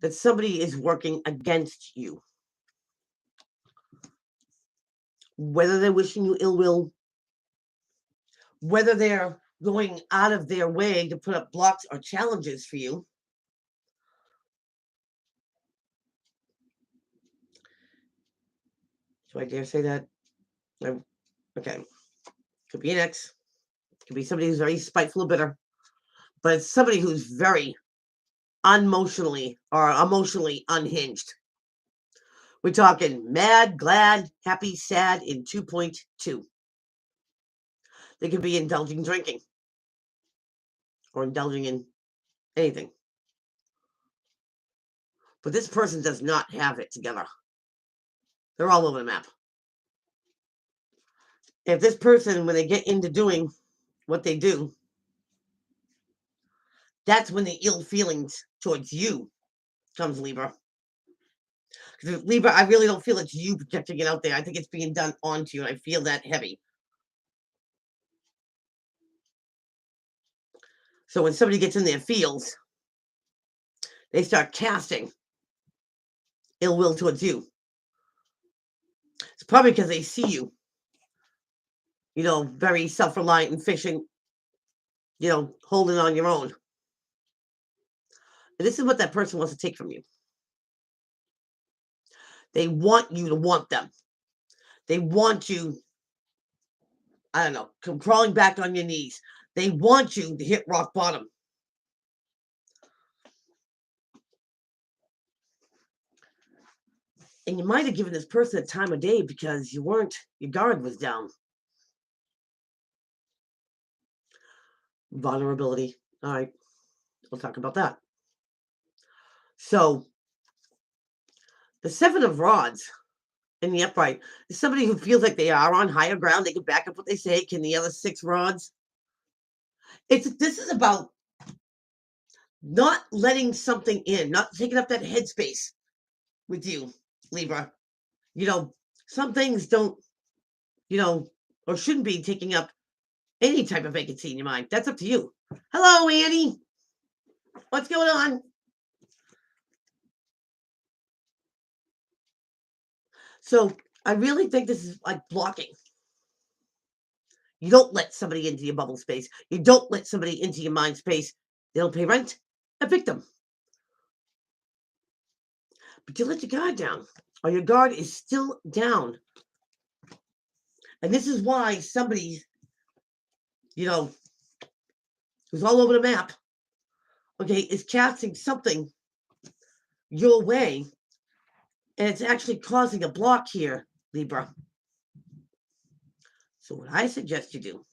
that somebody is working against you. Whether they're wishing you ill will, whether they're going out of their way to put up blocks or challenges for you. Do I dare say that? Okay. Could be an ex. Could be somebody who's very spiteful or bitter. But it's somebody who's very emotionally unhinged. We're talking mad, glad, happy, sad in 2.2. They could be indulging drinking or indulging in anything. But this person does not have it together. They're all over the map. If this person, when they get into doing what they do, that's when the ill feelings towards you comes, Libra. Because Libra, I really don't feel it's you projecting it out there. I think it's being done onto you, and I feel that heavy. So when somebody gets in their feels, they start casting ill will towards you. It's probably because they see you, very self-reliant and fishing, holding on your own. And this is what that person wants to take from you. They want you to want them. They want you, I don't know, come crawling back on your knees. They want you to hit rock bottom. And you might have given this person a time of day because your guard was down. Vulnerability. All right, we'll talk about that. So the Seven of Rods in the upright is somebody who feels like they are on higher ground. They can back up what they say. Can the other 6 rods? This is about not letting something in, not taking up that headspace with you, Libra. Some things don't, or shouldn't be taking up any type of vacancy in your mind. That's up to you. Hello, Annie. What's going on? So I really think this is like blocking. You don't let somebody into your bubble space. You don't let somebody into your mind space. They don't pay rent. Evict them. But you let your guard down, or your guard is still down. And this is why somebody, who's all over the map, okay, is casting something your way, and it's actually causing a block here, Libra. So what I suggest you do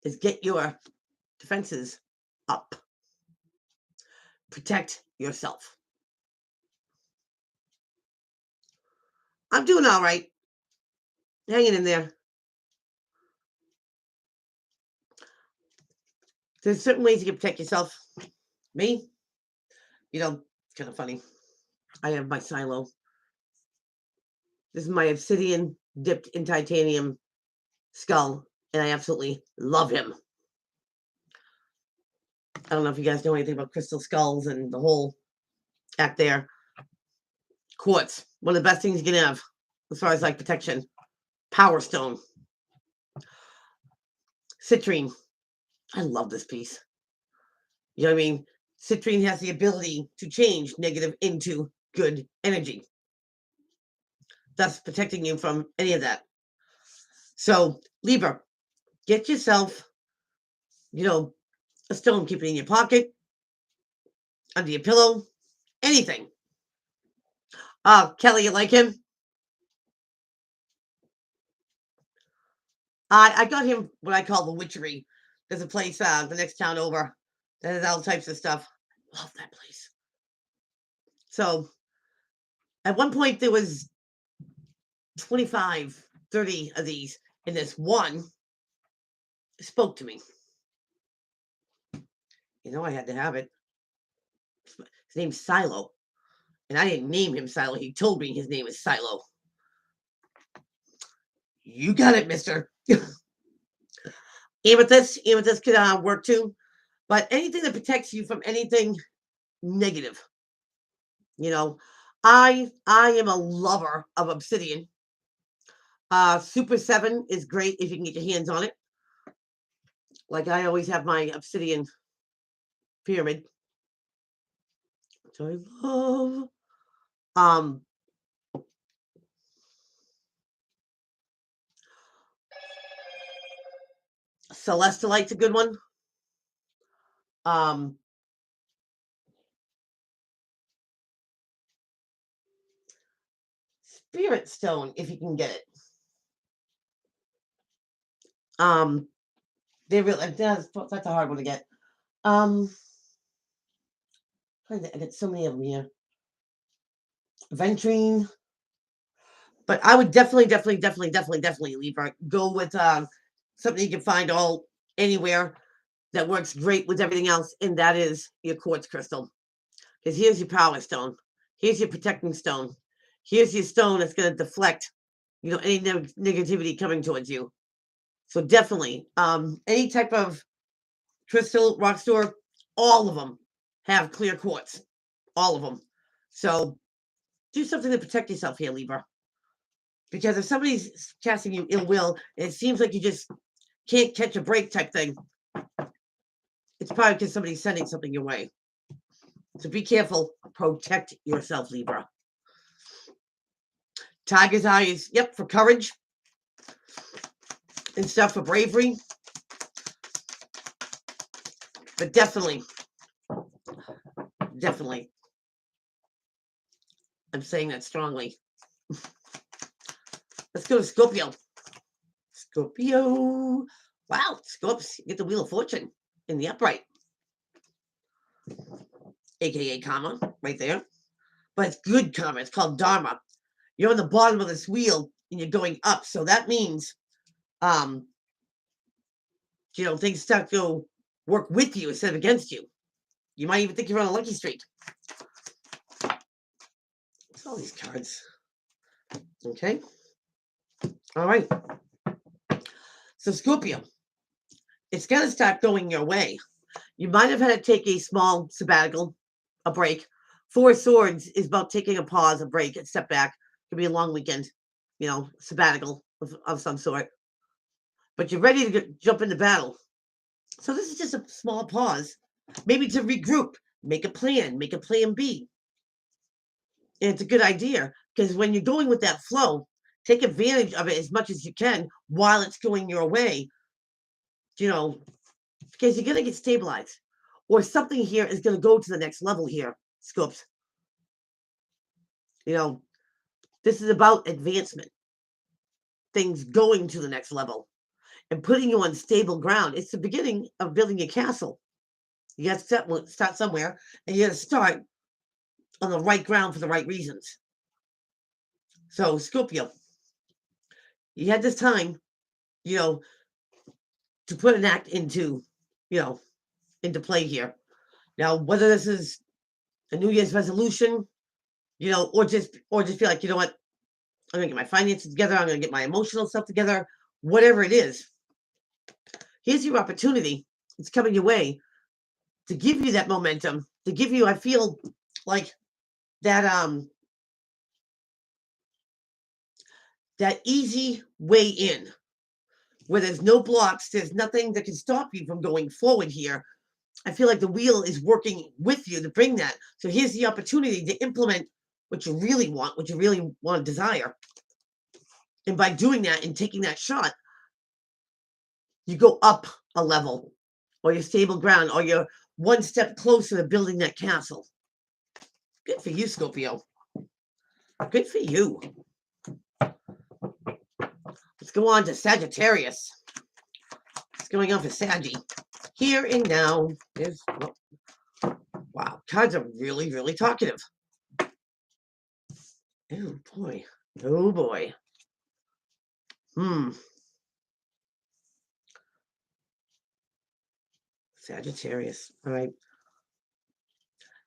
is get your defenses up. Protect yourself. I'm doing all right. Hanging in there. There's certain ways you can protect yourself. Me, it's kind of funny. I have my silo. This is my obsidian dipped in titanium skull, and I absolutely love him. I don't know if you guys know anything about crystal skulls and the whole act there. Quartz, one of the best things you can have as far as like protection. Power stone. Citrine. I love this piece. You know what I mean? Citrine has the ability to change negative into good energy, thus protecting you from any of that. So, Libra, get yourself, a stone, keep it in your pocket, under your pillow, anything. Kelly, you like him? I got him what I call the witchery. There's a place the next town over that has all types of stuff. Love that place. So at one point there was 25, 30 of these, and this one spoke to me. I had to have it. His name's Silo. And I didn't name him Silo. He told me his name is Silo. You got it, mister. Amethyst could work too. But anything that protects you from anything negative. I am a lover of obsidian. Super 7 is great if you can get your hands on it. Like I always have my obsidian pyramid, which I love. Celestilite's a good one. Spirit stone, if you can get it. They really that's a hard one to get. I got so many of them here. Ventrine. But I would definitely, Libra, go with something you can find all anywhere that works great with everything else, and that is your quartz crystal. Because here's your power stone. Here's your protecting stone. Here's your stone that's going to deflect, any negativity coming towards you. So definitely, any type of crystal rock store, all of them have clear quartz, all of them. So do something to protect yourself here, Libra. Because if somebody's casting you ill will, and it seems like you just can't catch a break type thing, it's probably because somebody's sending something your way. So be careful. Protect yourself, Libra. Tiger's eyes, yep, for courage and stuff, for bravery. But definitely, I'm saying that strongly. Let's go to Scorpio. Scorpio. Wow, Scorps, you get the Wheel of Fortune in the upright. AKA karma, right there. But it's good karma. It's called Dharma. You're on the bottom of this wheel and you're going up. So that means, things start to work with you instead of against you. You might even think you're on a lucky streak. What's all these cards? Okay. All right. So Scorpio, it's going to start going your way. You might have had to take a small sabbatical, a break. Four Swords is about taking a pause, a break, a step back. It could be a long weekend, sabbatical of some sort. But you're ready to jump into battle. So this is just a small pause, maybe to regroup, make a plan B. And it's a good idea because when you're going with that flow, take advantage of it as much as you can while it's going your way, because you're going to get stabilized or something here is going to go to the next level here, Scopes. This is about advancement, things going to the next level and putting you on stable ground. It's the beginning of building a castle. You got to start somewhere, and you got to start on the right ground for the right reasons. So, Scorpio, you had this time, to put an act into play here. Now, whether this is a New Year's resolution, or just feel like, you know what, I'm gonna get my finances together, I'm gonna get my emotional stuff together, whatever it is. Here's your opportunity. It's coming your way to give you that momentum, to give you, I feel like that easy way in where there's no blocks, there's nothing that can stop you from going forward here. I feel like the wheel is working with you to bring that. So here's the opportunity to implement what you really want, to desire. And by doing that and taking that shot, you go up a level, or your stable ground, or you're one step closer to building that castle. Good for you, Scorpio. Good for you. Let's go on to Sagittarius. What's going on for Saggy? Here and now. Wow, cards are really, really talkative. Oh boy. Oh boy. Sagittarius. All right.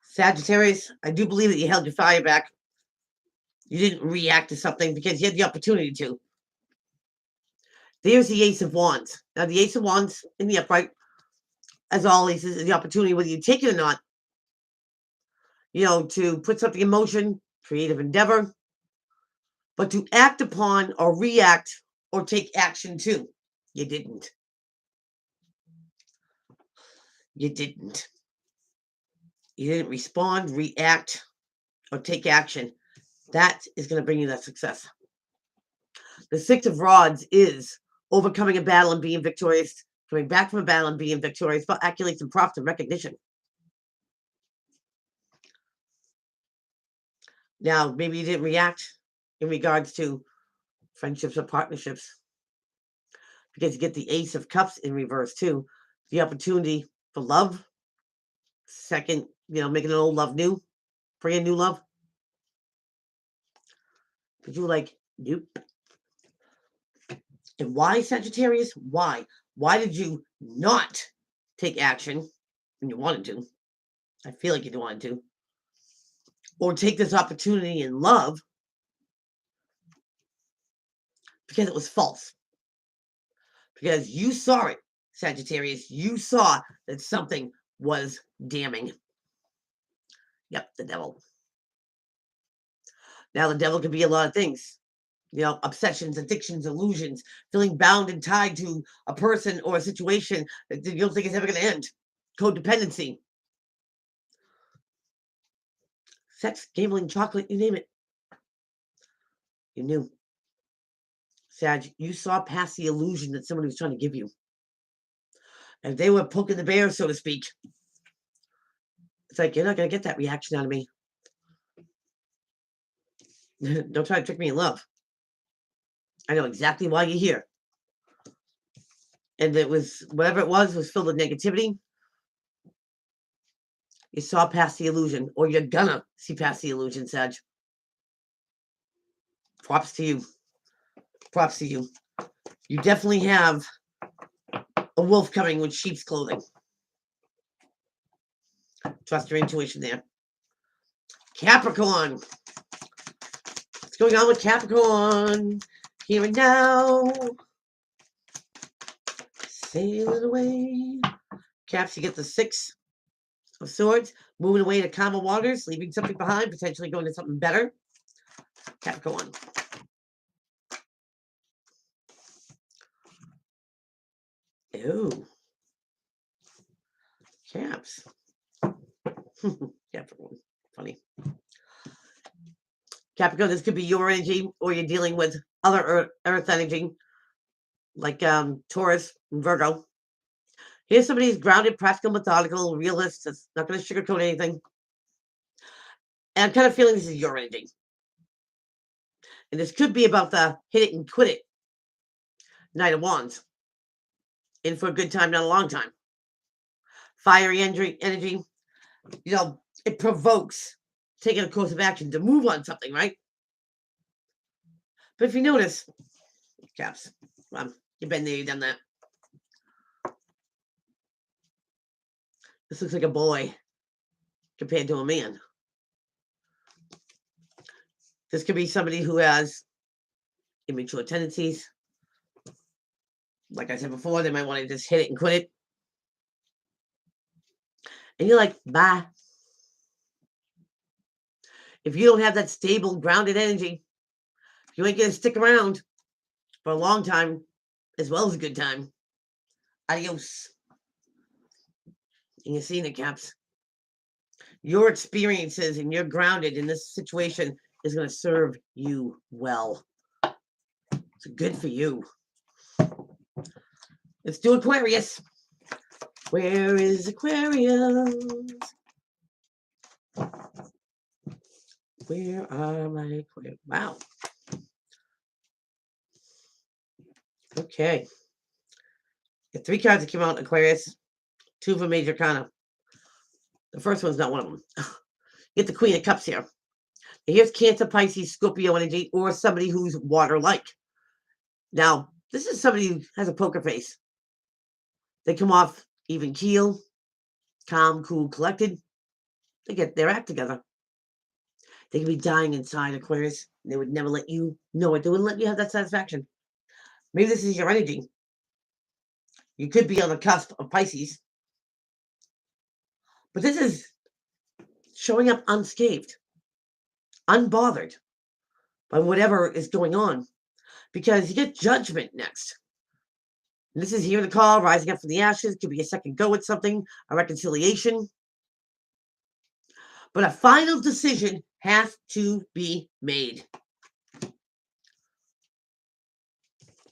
Sagittarius, I do believe that you held your fire back. You didn't react to something because you had the opportunity to. There's the Ace of Wands. Now, the Ace of Wands in the upright, as always, is the opportunity, whether you take it or not, to put something in motion, creative endeavor, but to act upon or react or take action to. You didn't. You didn't. You didn't respond, react, or take action. That is going to bring you that success. The Six of Rods is overcoming a battle and being victorious, coming back from a battle and being victorious, for accolades and profit and recognition. Now, maybe you didn't react in regards to friendships or partnerships, because you get the Ace of Cups in reverse too. The opportunity for love, second, making an old love new, brand new love. But you were like, nope. And why, Sagittarius? Why? Why did you not take action when you wanted to? I feel like you wanted to. Or take this opportunity in love because it was false. Because you saw it, Sagittarius. You saw that something was damning. Yep, the devil. Now, the devil can be a lot of things. Obsessions, addictions, illusions, feeling bound and tied to a person or a situation that you don't think is ever going to end. Codependency. Sex, gambling, chocolate, you name it. You knew. Sag, you saw past the illusion that somebody was trying to give you. And they were poking the bear, so to speak. It's like, you're not going to get that reaction out of me. Don't try to trick me in love. I know exactly why you're here. And it was, whatever it was filled with negativity. You saw past the illusion, or you're gonna see past the illusion, Sag. Props to you. Props to you. You definitely have a wolf coming with sheep's clothing. Trust your intuition there. Capricorn. What's going on with Capricorn? Here and now. Sailing away. Caps, you get the 6 of Swords. Moving away to calmer waters. Leaving something behind. Potentially going to something better. Capricorn. Ooh. Caps. Capricorn. Funny. Capricorn, this could be your energy, or you're dealing with other earth energy, like Taurus and Virgo. Here's somebody who's grounded, practical, methodical, realist, that's not going to sugarcoat anything. And I'm kind of feeling this is your energy. And this could be about the hit it and quit it. Knight of Wands. In for a good time, not a long time. Fiery energy. It provokes taking a course of action to move on something, right? But if you notice, Caps, you've been there, you've done that. This looks like a boy compared to a man. This could be somebody who has immature tendencies. Like I said before, they might want to just hit it and quit it. And you're like, bye. If you don't have that stable, grounded energy, you ain't going to stick around for a long time as well as a good time. Adios. And you're seeing it, Caps. Your experiences and you're grounded in this situation is going to serve you well. It's good for you. Let's do Aquarius. Where is Aquarius? Where are my Aquarius? Wow. Okay. The 3 cards that came out in Aquarius, 2 of them major arcana. The first one's not one of them. Get the Queen of Cups here. And here's Cancer, Pisces, Scorpio energy, or somebody who's water-like. Now, this is somebody who has a poker face. They come off even keel, calm, cool, collected. They get their act together. They can be dying inside, Aquarius. They would never let you know it. They wouldn't let you have that satisfaction. Maybe this is your energy. You could be on the cusp of Pisces. But this is showing up unscathed, unbothered by whatever is going on. Because you get Judgment next. And this is here in the call, rising up from the ashes. Could be a second go at something, a reconciliation. But a final decision has to be made.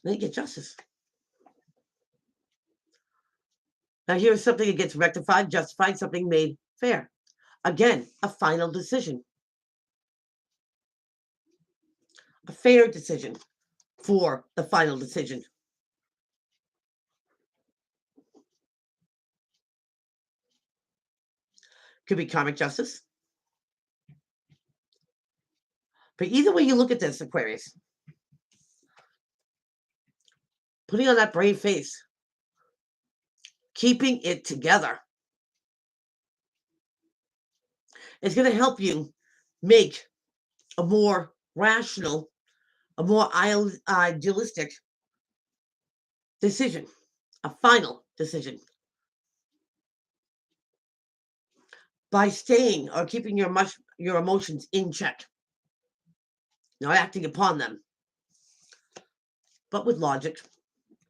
Then you get justice. Now here's something that gets rectified, justified, something made fair. Again, a final decision. A fair decision for the final decision. Could be karmic justice. But either way you look at this, Aquarius, putting on that brave face, keeping it together, is going to help you make a more rational, a more idealistic decision, a final decision. By staying or keeping your emotions in check, not acting upon them, but with logic,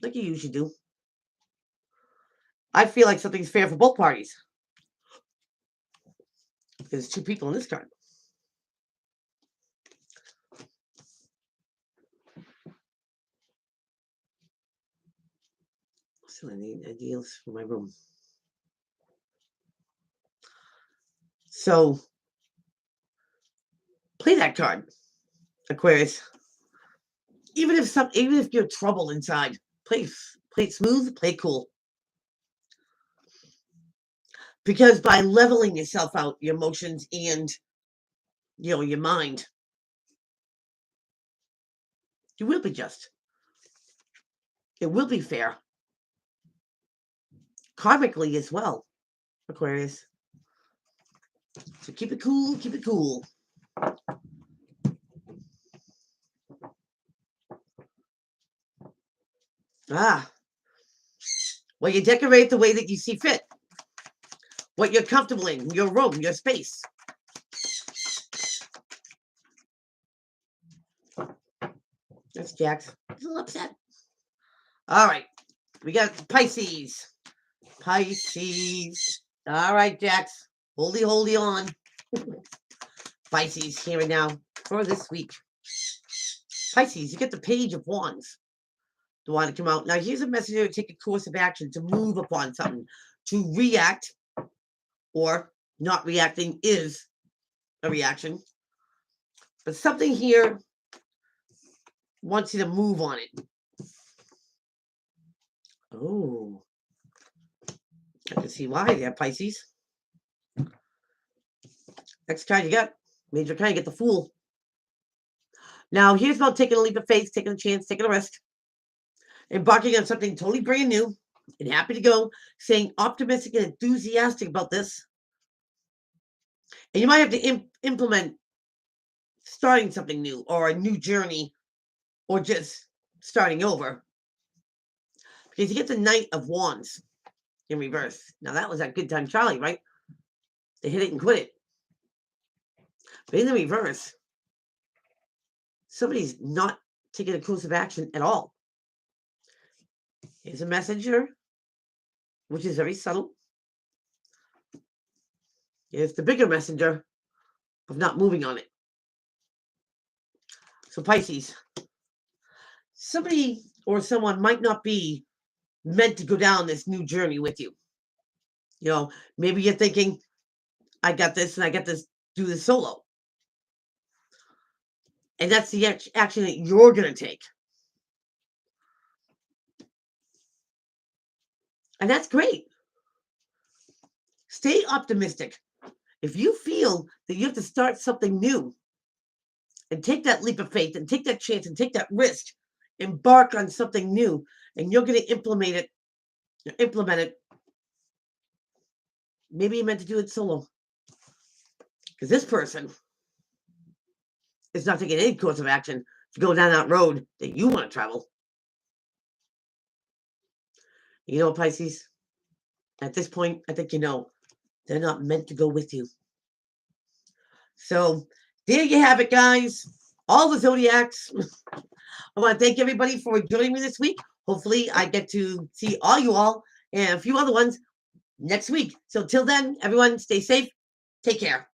like you usually do. I feel like something's fair for both parties. There's two people in this card. So I need ideals for my room. So play that card, Aquarius. Even if you're troubled inside, play it smooth, play it cool. Because by leveling yourself out, your emotions and your mind, you will be just. It will be fair. Karmically as well, Aquarius. So keep it cool, keep it cool. Well, you decorate the way that you see fit. What you're comfortable in, your room, your space. That's Jax. He's a little upset. All right. We got Pisces. Pisces. All right, Jax. Holy on. Pisces here and now for this week. Pisces, you get the Page of Wands. The one to come out. Now, here's a message to take a course of action, to move upon something, to react, or not reacting is a reaction. But something here wants you to move on it. Oh, I can see why there, Pisces. Next card you got, major card, you get the Fool. Now, here's about taking a leap of faith, taking a chance, taking a risk, embarking on something totally brand new and happy to go, saying optimistic and enthusiastic about this. And you might have to implement starting something new or a new journey or just starting over. Because you get the Knight of Wands in reverse. Now, that was that Good Time Charlie, right? They hit it and quit it. But in the reverse, somebody's not taking a course of action at all. Here's a messenger, which is very subtle. Here's the bigger messenger of not moving on it. So Pisces, somebody or someone might not be meant to go down this new journey with you. Maybe you're thinking, I got this and I got this, do this solo. And that's the action that you're going to take. And that's great. Stay optimistic. If you feel that you have to start something new and take that leap of faith and take that chance and take that risk, embark on something new, and you're going to implement it, maybe you meant to do it solo. Because this person is not taking any course of action to go down that road that you want to travel. Pisces, at this point, I think they're not meant to go with you. So there you have it, guys. All the zodiacs. I want to thank everybody for joining me this week. Hopefully, I get to see all you all and a few other ones next week. So till then, everyone, stay safe. Take care.